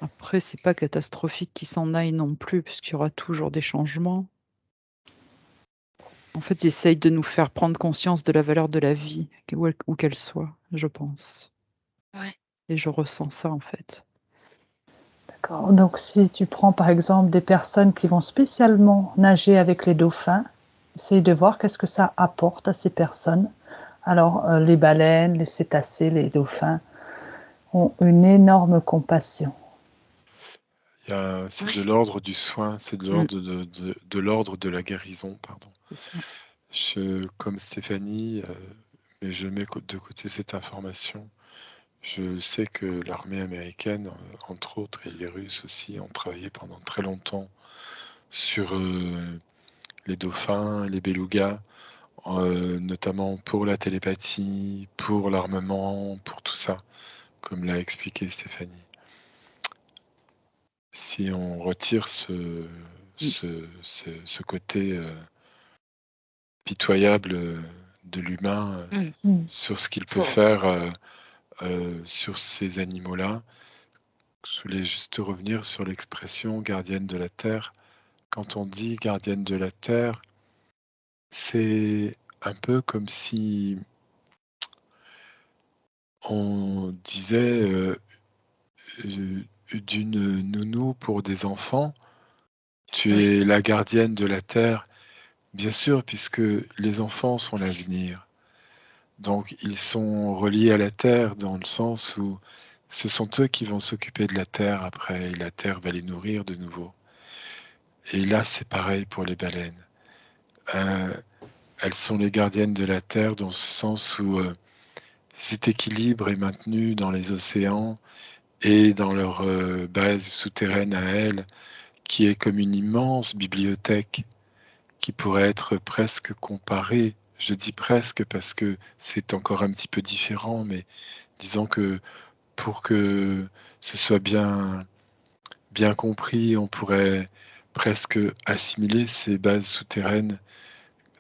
Après, c'est pas catastrophique qu'ils s'en aillent non plus, puisqu'il y aura toujours des changements. En fait, ils essayent de nous faire prendre conscience de la valeur de la vie, où qu'elle soit, je pense. ouais. Et je ressens ça en fait. D'accord. Donc, si tu prends par exemple des personnes qui vont spécialement nager avec les dauphins, essaye de voir qu'est-ce que ça apporte à ces personnes. Alors, les baleines, les cétacés, les dauphins ont une énorme compassion. C'est Oui. de l'ordre du soin, c'est de l'ordre de l'ordre de la guérison, pardon. C'est ça. Comme Stéphanie, mais je mets de côté cette information. Je sais que l'armée américaine, entre autres, et les Russes aussi, ont travaillé pendant très longtemps sur les dauphins, les belugas, notamment pour la télépathie, pour l'armement, pour tout ça, comme l'a expliqué Stéphanie. Si on retire ce côté pitoyable de l'humain sur ce qu'il peut Faut- faire sur ces animaux-là, je voulais juste revenir sur l'expression gardienne de la terre. Quand on dit gardienne de la terre, c'est un peu comme si on disait d'une nounou pour des enfants, tu Oui, es la gardienne de la terre, bien sûr, puisque les enfants sont l'avenir. Donc ils sont reliés à la terre dans le sens où ce sont eux qui vont s'occuper de la terre après, et la terre va les nourrir de nouveau. Et là, c'est pareil pour les baleines. Elles sont les gardiennes de la terre dans ce sens où cet équilibre est maintenu dans les océans et dans leur base souterraine à elles, qui est comme une immense bibliothèque qui pourrait être presque comparée. Je dis presque parce que c'est encore un petit peu différent, mais disons que pour que ce soit bien compris, on pourrait presque assimiler ces bases souterraines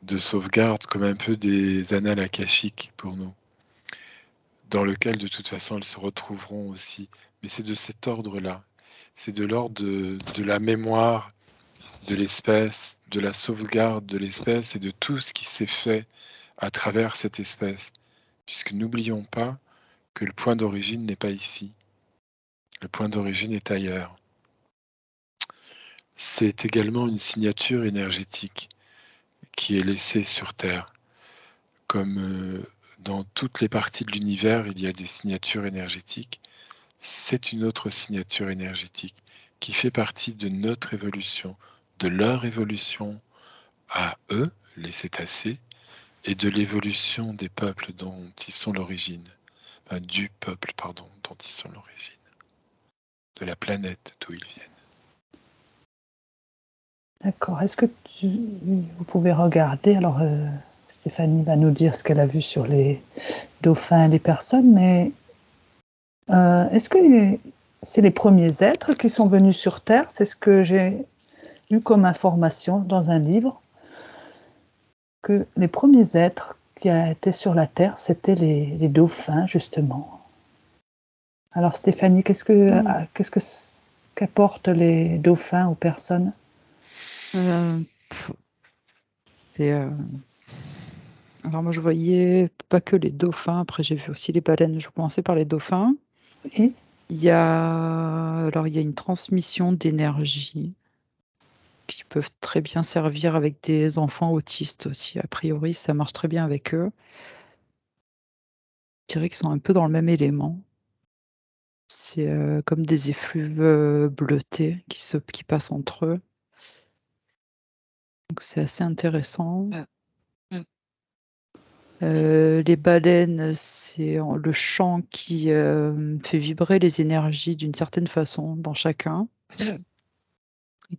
de sauvegarde comme un peu des annales akashiques pour nous, dans lequel de toute façon elles se retrouveront aussi. Mais c'est de cet ordre-là. C'est de l'ordre de la mémoire de l'espèce, de la sauvegarde de l'espèce et de tout ce qui s'est fait à travers cette espèce. Puisque n'oublions pas que le point d'origine n'est pas ici. Le point d'origine est ailleurs. C'est également une signature énergétique qui est laissée sur Terre. Comme dans toutes les parties de l'univers, il y a des signatures énergétiques. C'est une autre signature énergétique qui fait partie de notre évolution, de leur évolution à eux, les cétacés, et de l'évolution des peuples dont ils sont l'origine. Enfin, du peuple, pardon, dont ils sont l'origine. De la planète d'où ils viennent. D'accord. Est-ce que vous pouvez regarder, alors Stéphanie va nous dire ce qu'elle a vu sur les dauphins et les personnes, mais est-ce que c'est les premiers êtres qui sont venus sur Terre? C'est ce que j'ai lu comme information dans un livre, que les premiers êtres qui étaient sur la Terre, c'était les dauphins, justement. Alors Stéphanie, qu'apportent les dauphins aux personnes? Alors moi je voyais pas que les dauphins, après j'ai vu aussi les baleines, je commençais par les dauphins. Et Il y a une transmission d'énergie qui peuvent très bien servir avec des enfants autistes aussi. A priori, ça marche très bien avec eux. Je dirais qu'ils sont un peu dans le même élément. C'est comme des effluves bleutés qui passent entre eux. Donc c'est assez intéressant. Les baleines, c'est le chant qui fait vibrer les énergies d'une certaine façon dans chacun. Et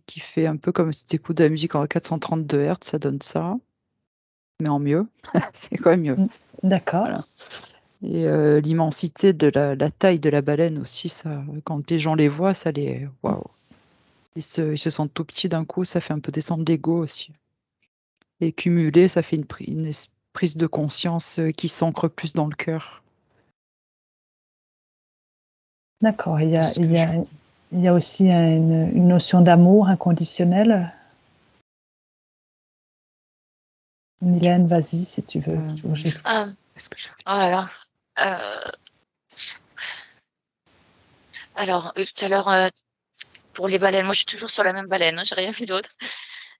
qui fait un peu comme si tu écoutes de la musique en 432 Hz, ça donne ça. mais en mieux. C'est quand même mieux. D'accord. Voilà. Et l'immensité de la taille de la baleine aussi, ça, quand les gens les voient, ça les... Waouh. Ils se sentent tout petits d'un coup, ça fait un peu descendre l'ego aussi. Et cumulé, ça fait une prise de conscience qui s'ancre plus dans le cœur. D'accord. Il C'est ce que je- y a aussi une notion d'amour inconditionnel. Mylène, vas-y si tu veux. Ah, Est-ce que j'arrive voilà. Alors, tout à l'heure, pour les baleines, moi je suis toujours sur la même baleine, j'ai rien fait d'autre.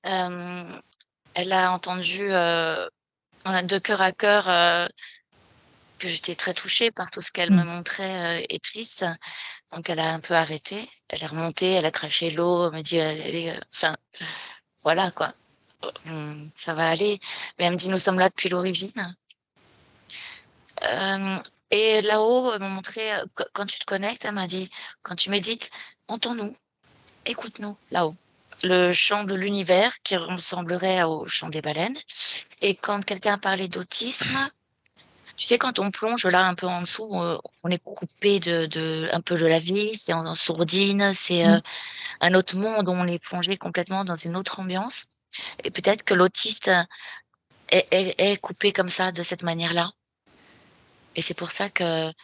Elle a entendu, on a de cœur à cœur, que j'étais très touchée par tout ce qu'elle me montrait et triste. Donc elle a un peu arrêté, elle est remontée, elle a craché l'eau, elle m'a dit, enfin, voilà quoi, ça va aller. Mais elle me dit, nous sommes là depuis l'origine. Et là-haut, elle m'a montré, quand tu te connectes, elle m'a dit, quand tu médites, entends-nous, écoute-nous là-haut. Le chant de l'univers qui ressemblerait au chant des baleines. Et quand quelqu'un parlait d'autisme, tu sais, quand on plonge là un peu en dessous, on est coupé un peu de la vie, c'est en sourdine, c'est un autre monde où on est plongé complètement dans une autre ambiance. Et peut-être que l'autiste est coupé comme ça, de cette manière-là. Et c'est pour ça qu'il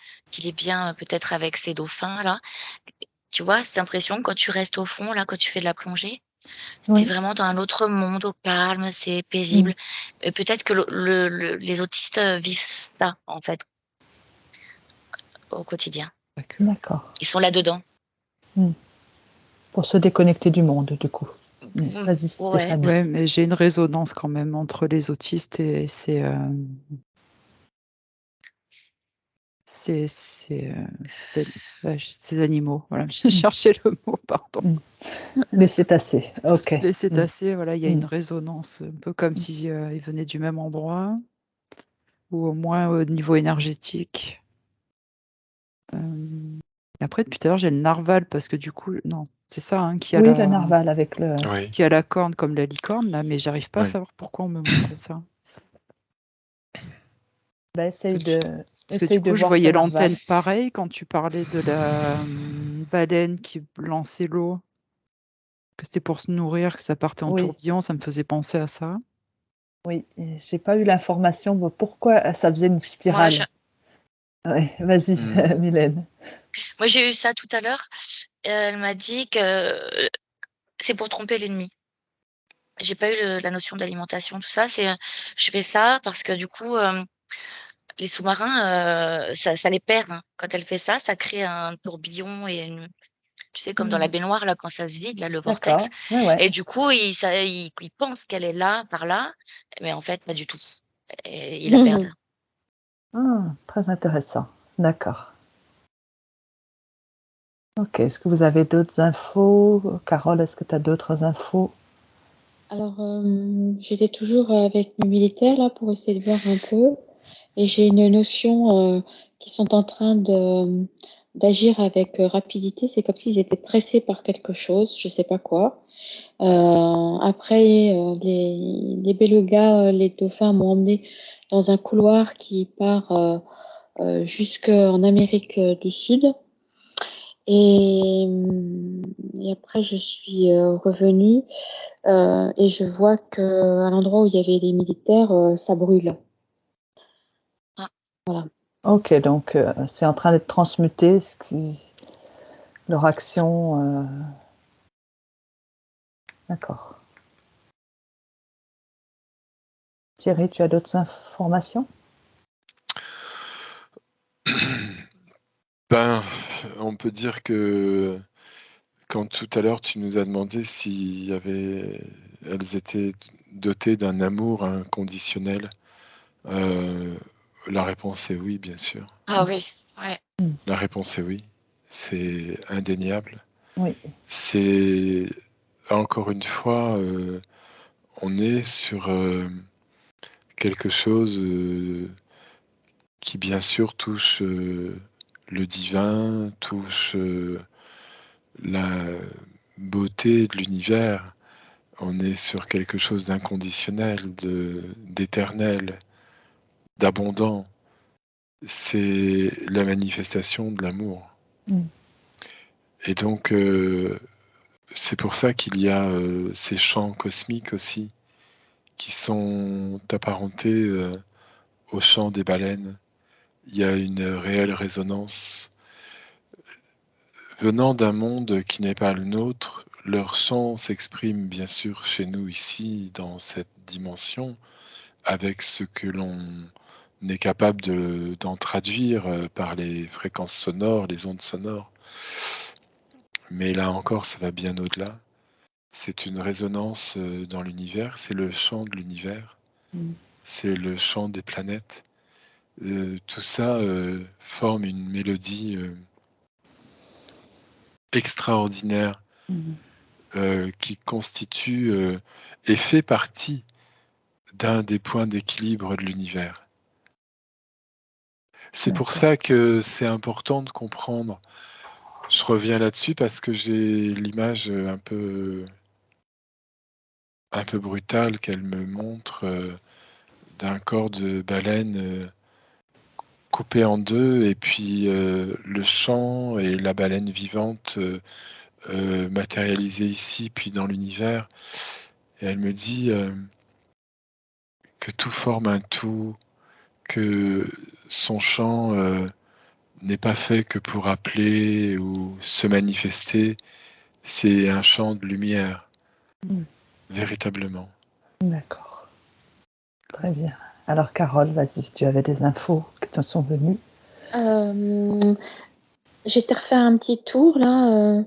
est bien peut-être avec ces dauphins là. Tu vois, cette impression quand tu restes au fond, là, quand tu fais de la plongée, c'est vraiment dans un autre monde, au calme, c'est paisible. Et peut-être que les autistes vivent ça, en fait, au quotidien. D'accord. Ils sont là-dedans. Pour se déconnecter du monde, du coup. Vas-y, Stéphanie. Ouais, mais j'ai une résonance quand même entre les autistes et ces animaux. Voilà, j'ai cherché le mot, pardon. Les cétacés, ok. Les cétacés, voilà, il y a une résonance, un peu comme si ils venaient du même endroit, ou au moins au niveau énergétique. Après, depuis tout à l'heure, j'ai le narval, parce que du coup, non, c'est ça, hein, qui a le narval avec le... Oui. a la corne comme la licorne, là, mais j'arrive pas à Oui. savoir pourquoi on me montre ça. Bah, essaye de Parce que du coup, je voir voyais ce narval. l'antenne pareil quand tu parlais de la baleine qui lançait l'eau, que c'était pour se nourrir, que ça partait en tourbillon, ça me faisait penser à ça. Oui, j'ai pas eu l'information de pourquoi ça faisait une spirale. Ouais, vas-y, Mylène. Moi, j'ai eu ça tout à l'heure. Elle m'a dit que c'est pour tromper l'ennemi. J'ai pas eu la notion d'alimentation, tout ça. Je fais ça parce que du coup, les sous-marins, ça les perd, hein. Quand elle fait ça, ça crée un tourbillon et tu sais, comme dans la baignoire, là, quand ça se vide, là, le vortex. Ouais. Et du coup, ils pensent qu'elle est là, par là, mais en fait, pas du tout. Et ils la perdent. Très intéressant. D'accord. Ok, est-ce que vous avez d'autres infos? Carole, est-ce que tu as d'autres infos? Alors, j'étais toujours avec mes militaires là pour essayer de voir un peu. Et j'ai une notion qu'ils sont en train d'agir avec rapidité. C'est comme s'ils étaient pressés par quelque chose, je sais pas quoi. Après, les belugas, les dauphins m'ont emmené dans un couloir qui part jusqu'en Amérique du Sud. Et après, je suis revenue et je vois qu'à l'endroit où il y avait les militaires, ça brûle. Voilà. Ok, donc c'est en train d'être transmuté, leur action. D'accord. Thierry, tu as d'autres informations? Ben, on peut dire que quand tout à l'heure tu nous as demandé si elles étaient dotées d'un amour inconditionnel, la réponse est oui, bien sûr. Ah oui, ouais. La réponse est oui. C'est indéniable. Oui. C'est encore une fois, on est sur quelque chose qui bien sûr touche le divin, touche la beauté de l'univers. on est sur quelque chose d'inconditionnel, d'éternel, d'abondant. C'est la manifestation de l'amour. Et donc, c'est pour ça qu'il y a ces chants cosmiques aussi, qui sont apparentés au chant des baleines. Il y a une réelle résonance. Venant d'un monde qui n'est pas le nôtre, leur chant s'exprime bien sûr chez nous ici, dans cette dimension, avec ce que l'on est capable d'en traduire par les fréquences sonores, les ondes sonores. Mais là encore, ça va bien au-delà. C'est une résonance dans l'univers, c'est le chant de l'univers, c'est le chant des planètes. Tout ça forme une mélodie extraordinaire qui constitue et fait partie d'un des points d'équilibre de l'univers. C'est pour ça que c'est important de comprendre. Je reviens là-dessus parce que j'ai l'image un peu brutale qu'elle me montre d'un corps de baleine coupé en deux, et puis le chant et la baleine vivante matérialisée ici, puis dans l'univers. Et elle me dit que tout forme un tout, que son chant n'est pas fait que pour appeler ou se manifester, c'est un chant de lumière, véritablement. D'accord. Très bien. Alors Carole, vas-y, si tu avais des infos qui te sont venues. J'ai été refaire un petit tour là.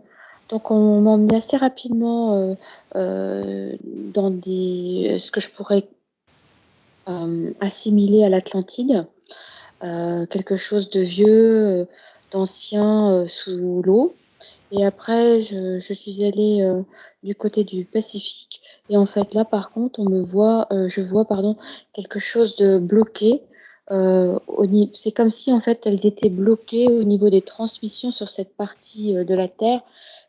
Donc on m'a emmené assez rapidement dans ce que je pourrais assimiler à l'Atlantide. Quelque chose de vieux, d'ancien sous l'eau. Et après, je suis allée du côté du Pacifique. Et en fait, là, par contre, je vois, quelque chose de bloqué. C'est comme si, en fait, elles étaient bloquées au niveau des transmissions sur cette partie de la Terre,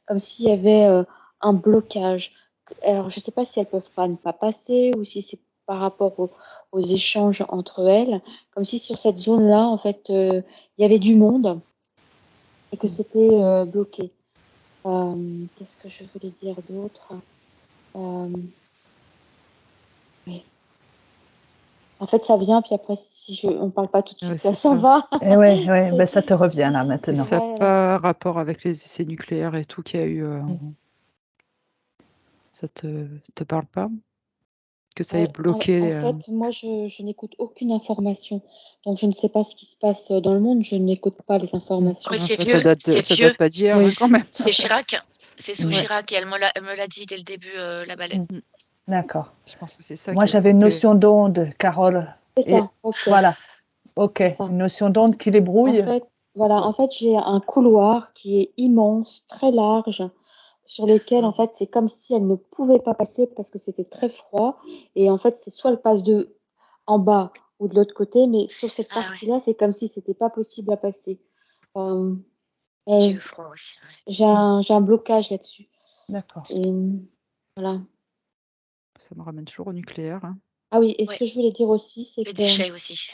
comme s'il y avait un blocage. Alors, je ne sais pas si elles peuvent pas ne pas passer ou si c'est par rapport aux échanges entre elles, comme si sur cette zone-là, en fait, il y avait du monde et que c'était bloqué. Qu'est-ce que je voulais dire d'autre? Oui. En fait, ça vient, puis après, si on parle pas tout de suite, ça s'en va. Et oui, ben, ça te revient là maintenant. Ça n'a pas rapport avec les essais nucléaires et tout qu'il y a eu. Ça te parle pas? Que ça ait bloqué. En fait, moi, je n'écoute aucune information. Donc, je ne sais pas ce qui se passe dans le monde. Je n'écoute pas les informations. Oui, c'est Ça vieux. date pas d'hier, Oui. quand même. C'est Chirac. C'est sous Chirac et elle me l'a dit dès le début, la baleine. D'accord. Je pense que c'est ça. Moi, j'avais une notion d'onde, Carole. C'est ça. Ok. Voilà. Ok. Une notion d'onde qui les brouille. En fait, j'ai un couloir qui est immense, très large, sur lequel, en fait, c'est comme si elle ne pouvait pas passer parce que c'était très froid. Et en fait, c'est soit elle passe en bas ou de l'autre côté, mais sur cette partie-là, c'est comme si c'était pas possible à passer. J'ai eu froid aussi. Ouais. J'ai un blocage là-dessus. D'accord. Et voilà. Ça me ramène toujours au nucléaire. Hein. Ah oui, et ce que je voulais dire aussi, c'est que les déchets aussi.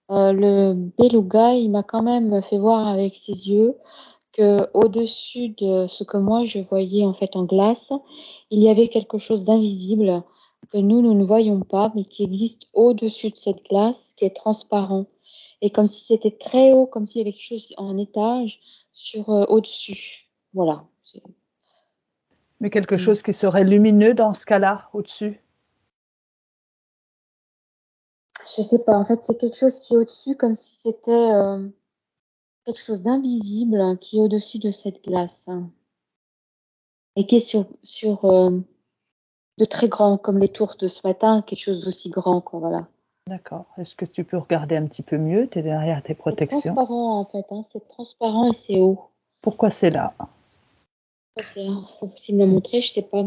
Le beluga, il m'a quand même fait voir avec ses yeux que au-dessus de ce que moi je voyais en fait en glace, il y avait quelque chose d'invisible que nous ne voyons pas, mais qui existe au-dessus de cette glace, qui est transparent. Et comme si c'était très haut, comme s'il y avait quelque chose en étage au-dessus. Voilà. Mais quelque chose qui serait lumineux dans ce cas-là, au-dessus? Je sais pas. En fait, c'est quelque chose qui est au-dessus, comme si c'était quelque chose d'invisible qui est au-dessus de cette glace. Et qui est sur de très grand, comme les tours de ce matin, quelque chose d'aussi grand, quoi, voilà. D'accord. Est-ce que tu peux regarder un petit peu mieux? Tu es derrière tes protections. C'est transparent, en fait. C'est transparent et c'est haut. Pourquoi c'est là? Pourquoi c'est là? Faut me le montrer, je sais pas.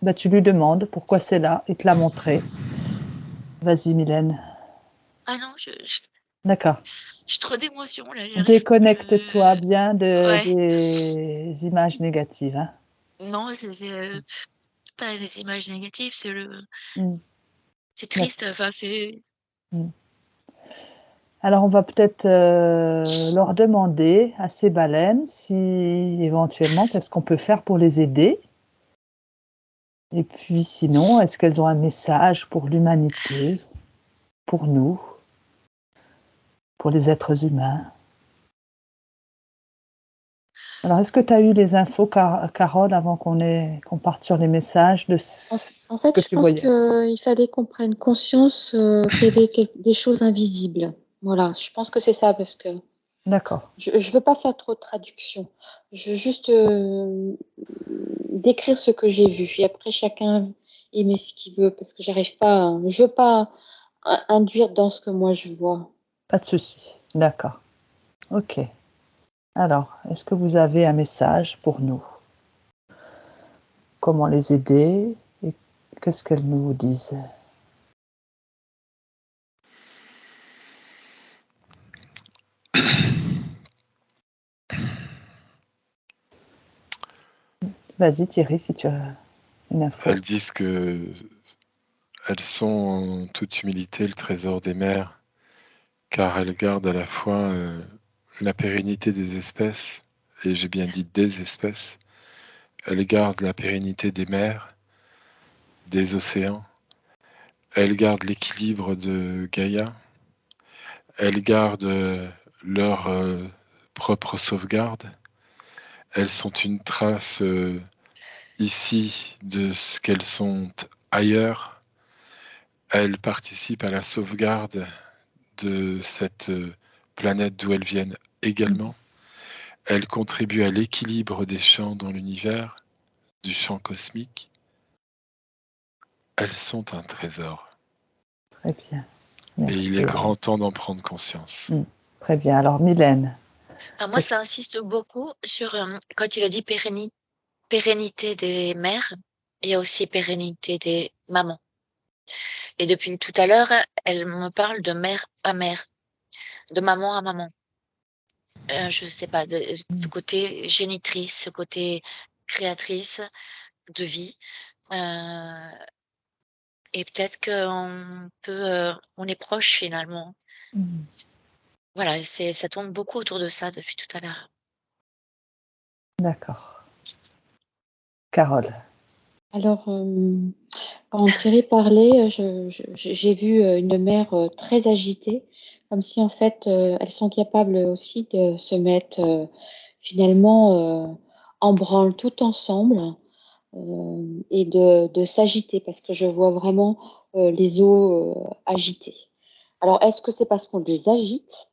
Bah, tu lui demandes pourquoi c'est là. Il te l'a montré. Vas-y, Mylène. Ah non, D'accord. J'ai trop d'émotions là. Déconnecte-toi bien des images négatives. Hein. Non, pas les images négatives, Mm. c'est triste. Enfin, c'est. Alors, on va peut-être leur demander à ces baleines si éventuellement, qu'est-ce qu'on peut faire pour les aider. Et puis sinon, est-ce qu'elles ont un message pour l'humanité, pour nous, pour les êtres humains? Alors, est-ce que tu as eu les infos, Carole, avant qu'on parte sur les messages de En fait, que je tu pense voyais? qu'il fallait qu'on prenne conscience qu'il y avait des choses invisibles. Voilà, je pense que c'est ça, parce que D'accord. je ne veux pas faire trop de traduction. Je veux juste décrire ce que j'ai vu. Et après, chacun y met ce qu'il veut, parce que j'arrive pas, je veux pas induire dans ce que moi je vois. Pas de souci. D'accord. Ok. Alors, est-ce que vous avez un message pour nous? Comment les aider? Et qu'est-ce qu'elles nous disent? Vas-y Thierry, si tu as une info. Elles disent que elles sont en toute humilité le trésor des mers, car elles gardent à la fois la pérennité des espèces, et j'ai bien dit des espèces, elles gardent la pérennité des mers, des océans, elles gardent l'équilibre de Gaïa, elles gardent leur propre sauvegarde, elles sont une trace ici de ce qu'elles sont ailleurs, elles participent à la sauvegarde de cette planète d'où elles viennent également. Elles contribuent à l'équilibre des champs dans l'univers, du champ cosmique. Elles sont un trésor. Très bien. Et il est grand temps d'en prendre conscience. Très bien. Alors Mylène. Alors moi, ça insiste beaucoup sur quand il a dit pérennité des mères, il y a aussi pérennité des mamans. Et depuis tout à l'heure, elle me parle de mère à mère, de maman à maman. Je sais pas, ce côté génitrice, ce côté créatrice de vie. Et peut-être on est proche finalement. Voilà, ça tourne beaucoup autour de ça depuis tout à l'heure. D'accord. Carole. Alors, quand Thierry parlait, j'ai vu une mère très agitée, comme si en fait elles sont capables aussi de se mettre finalement en branle tout ensemble et de s'agiter, parce que je vois vraiment les eaux agitées. Alors, est-ce que c'est parce qu'on les agite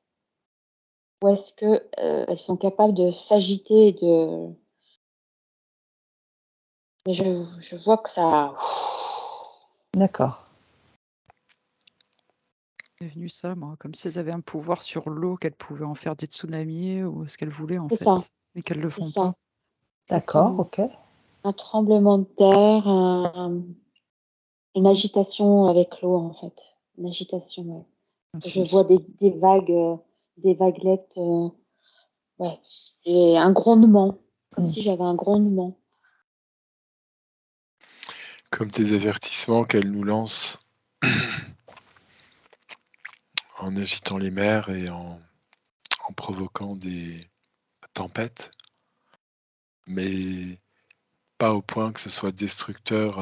ou est-ce que elles sont capables de s'agiter et de... Mais je vois que ça... D'accord. C'est venu ça, moi, comme si elles avaient un pouvoir sur l'eau, qu'elles pouvaient en faire des tsunamis ou ce qu'elles voulaient en C'est fait, ça, mais qu'elles le c'est font ça. pas. D'accord, Exactement. ok. Un tremblement de terre, une agitation avec l'eau, en fait. Une agitation, ouais. Je vois des vaguelettes. Ouais, c'est un grondement, comme si j'avais un grondement. Comme des avertissements qu'elle nous lance en agitant les mers et en provoquant des tempêtes, mais pas au point que ce soit destructeur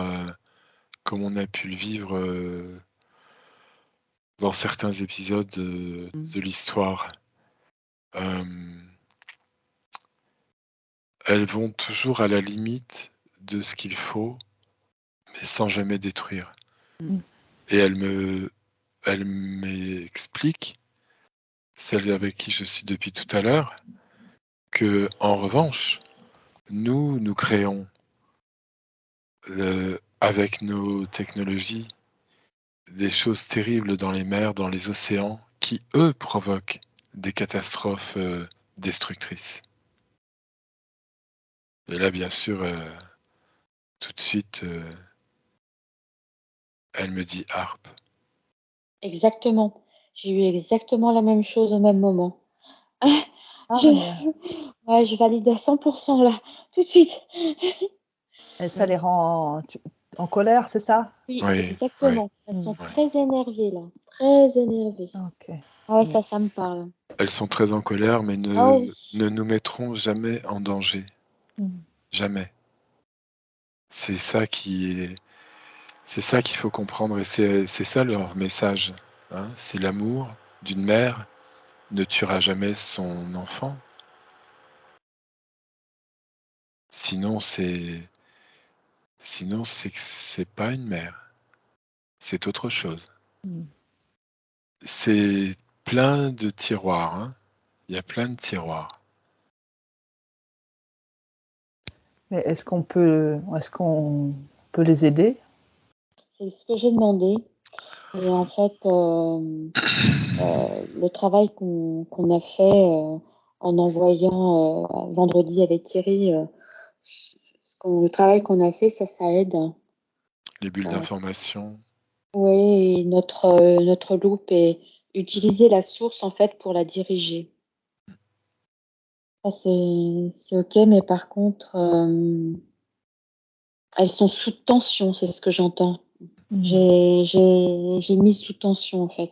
comme on a pu le vivre dans certains épisodes de l'histoire. Elles vont toujours à la limite de ce qu'il faut, mais sans jamais détruire. Et elle m'explique, celle avec qui je suis depuis tout à l'heure, que en revanche, nous créons avec nos technologies des choses terribles dans les mers, dans les océans, qui eux provoquent des catastrophes destructrices. Et là, bien sûr, tout de suite, elle me dit harpe. Exactement. J'ai eu exactement la même chose au même moment. Ah, Je valide à 100% là, tout de suite. Et ça les rend en colère, c'est ça? Oui, Oui, exactement. Elles sont ouais. très énervées là, très énervées. Ok. Ouais, ça me parle. Elles sont très en colère, mais Ah oui. ne nous mettront jamais en danger. Jamais. C'est ça qu'il faut comprendre et c'est ça leur message. Hein. C'est l'amour d'une mère ne tuera jamais son enfant. Sinon, c'est que c'est pas une mère. C'est autre chose. C'est plein de tiroirs. Hein. Il y a plein de tiroirs. Mais est-ce qu'on peut les aider? C'est ce que j'ai demandé. Et en fait, le travail qu'on a fait en envoyant vendredi avec Thierry, le travail qu'on a fait, ça aide. Les bulles d'information. Oui, notre loupe est utiliser la source en fait pour la diriger. Ça c'est ok, mais par contre, elles sont sous tension, c'est ce que j'entends. J'ai mis sous tension en fait.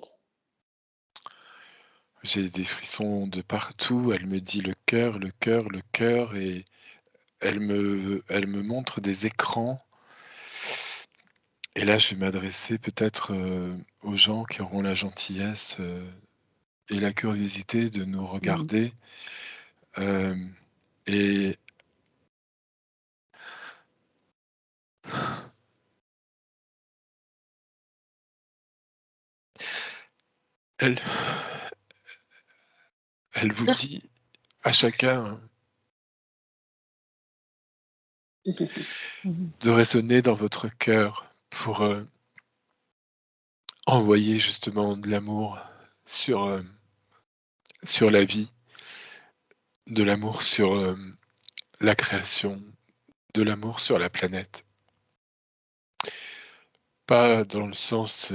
J'ai des frissons de partout. Elle me dit le cœur, le cœur, le cœur, et elle me montre des écrans. Et là, je vais m'adresser peut-être aux gens qui auront la gentillesse et la curiosité de nous regarder. Et elle vous dit à chacun de résonner dans votre cœur pour envoyer justement de l'amour sur la vie, de l'amour sur la création, de l'amour sur la planète. Pas dans le sens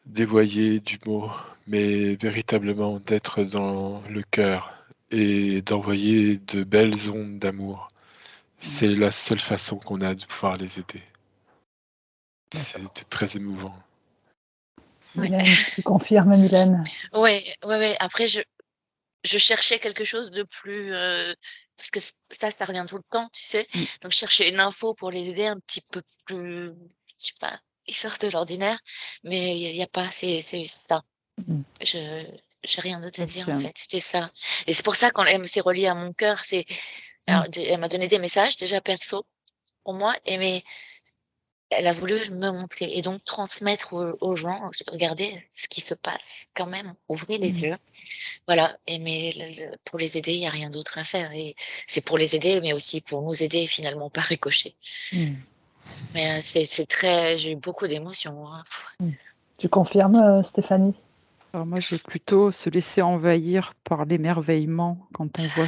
dévoyé du mot, mais véritablement d'être dans le cœur et d'envoyer de belles ondes d'amour. C'est la seule façon qu'on a de pouvoir les aider. C'était très émouvant. Mylène, tu confirmes, Mylène? Oui. Après, je cherchais quelque chose de plus parce que ça revient tout le temps, tu sais. Donc je cherchais une info pour les aider un petit peu plus, je sais pas, ils sortent de l'ordinaire, mais il y a pas, c'est ça. J'ai rien d'autre à dire en fait. C'était ça. Et c'est pour ça quand elle s'est reliée à mon cœur, alors, elle m'a donné des messages déjà perso pour moi, mais elle a voulu me montrer et donc transmettre aux gens, regardez ce qui se passe quand même, ouvrez les yeux. Voilà, mais pour les aider, il n'y a rien d'autre à faire. Et c'est pour les aider, mais aussi pour nous aider finalement par ricochet. Mais c'est très, j'ai eu beaucoup d'émotions. Hein. Tu confirmes, Stéphanie? Alors moi, je vais plutôt se laisser envahir par l'émerveillement quand on voit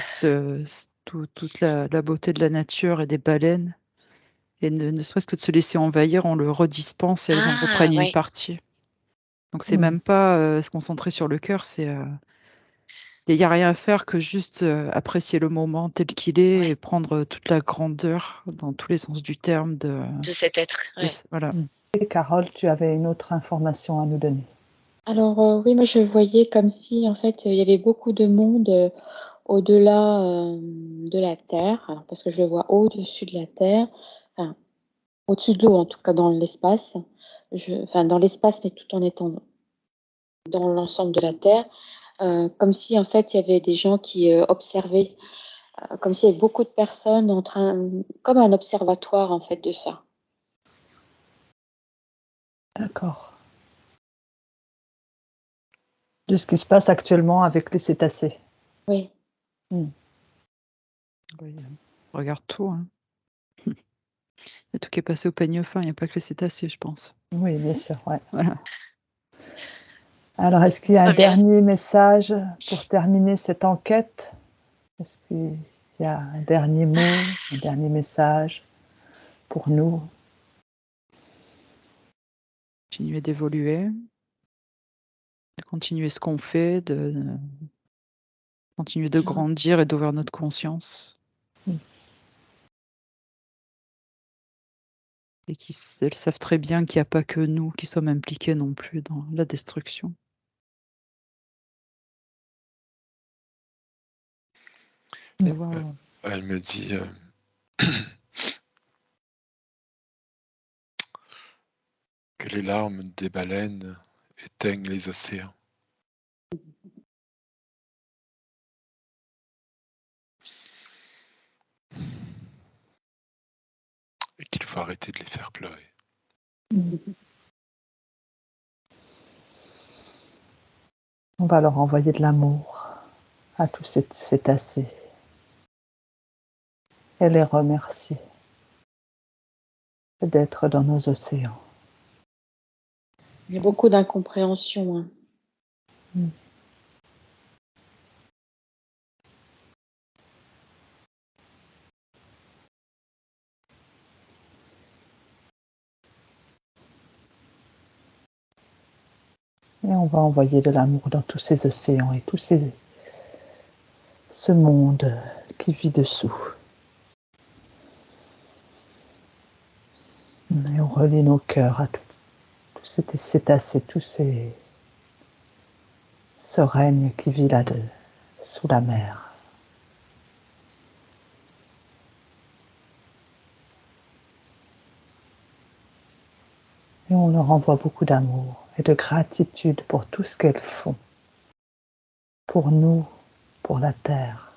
toute la beauté de la nature et des baleines. Et ne serait-ce que de se laisser envahir, on le redispense et elles en reprennent une partie. Donc c'est même pas se concentrer sur le cœur, il n'y a rien à faire que juste apprécier le moment tel qu'il est et prendre toute la grandeur dans tous les sens du terme de cet être. Voilà. Et Carole, tu avais une autre information à nous donner. Alors oui, moi je voyais comme si en fait il y avait beaucoup de monde au-delà de la Terre, alors, parce que je le vois au-dessus de la Terre, enfin, au-dessus de l'eau en tout cas dans l'espace, enfin dans l'espace mais tout en étant dans l'ensemble de la Terre, comme si en fait il y avait des gens qui observaient, comme s'il y avait beaucoup de personnes comme un observatoire en fait de ça. D'accord. De ce qui se passe actuellement avec les cétacés. Oui. Oui, regarde tout. Hein. Il y a tout qui est passé au peigne fin, il n'y a pas que les cétacés, je pense. Oui, bien sûr. Ouais. Voilà. Alors, est-ce qu'il y a un dernier message pour terminer cette enquête? Est-ce qu'il y a un dernier mot, un dernier message pour nous? Continuer d'évoluer, de continuer ce qu'on fait, de continuer de grandir et d'ouvrir notre conscience. Et elles savent très bien qu'il n'y a pas que nous qui sommes impliqués non plus dans la destruction. Mais voilà. Elle me dit que les larmes des baleines éteignent les océans. Et qu'il faut arrêter de les faire pleurer. On va leur envoyer de l'amour à tous ces cétacés et les remercier d'être dans nos océans. Il y a beaucoup d'incompréhension. Hein. Et on va envoyer de l'amour dans tous ces océans et ce monde qui vit dessous. Et on relie nos cœurs à tous ces cétacés, ce règne qui vit là sous la mer. Et on leur envoie beaucoup d'amour et de gratitude pour tout ce qu'elles font, pour nous, pour la terre.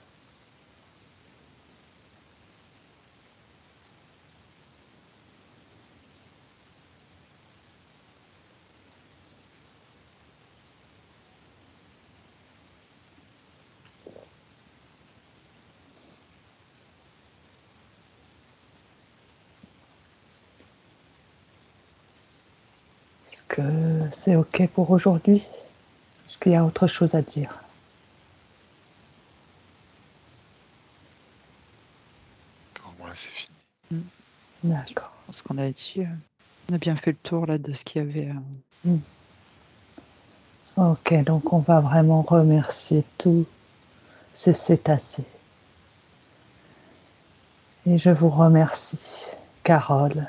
Est-ce que c'est OK pour aujourd'hui? Est-ce qu'il y a autre chose à dire? Pour moi, c'est fini. D'accord. Je pense qu'on a dit, on a bien fait le tour là de ce qu'il y avait. OK, donc on va vraiment remercier tous ces cétacés. Et je vous remercie, Carole,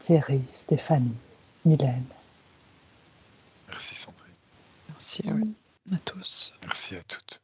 Thierry, Stéphanie, Mylène. Merci Sandrine. Merci à tous. Merci à toutes.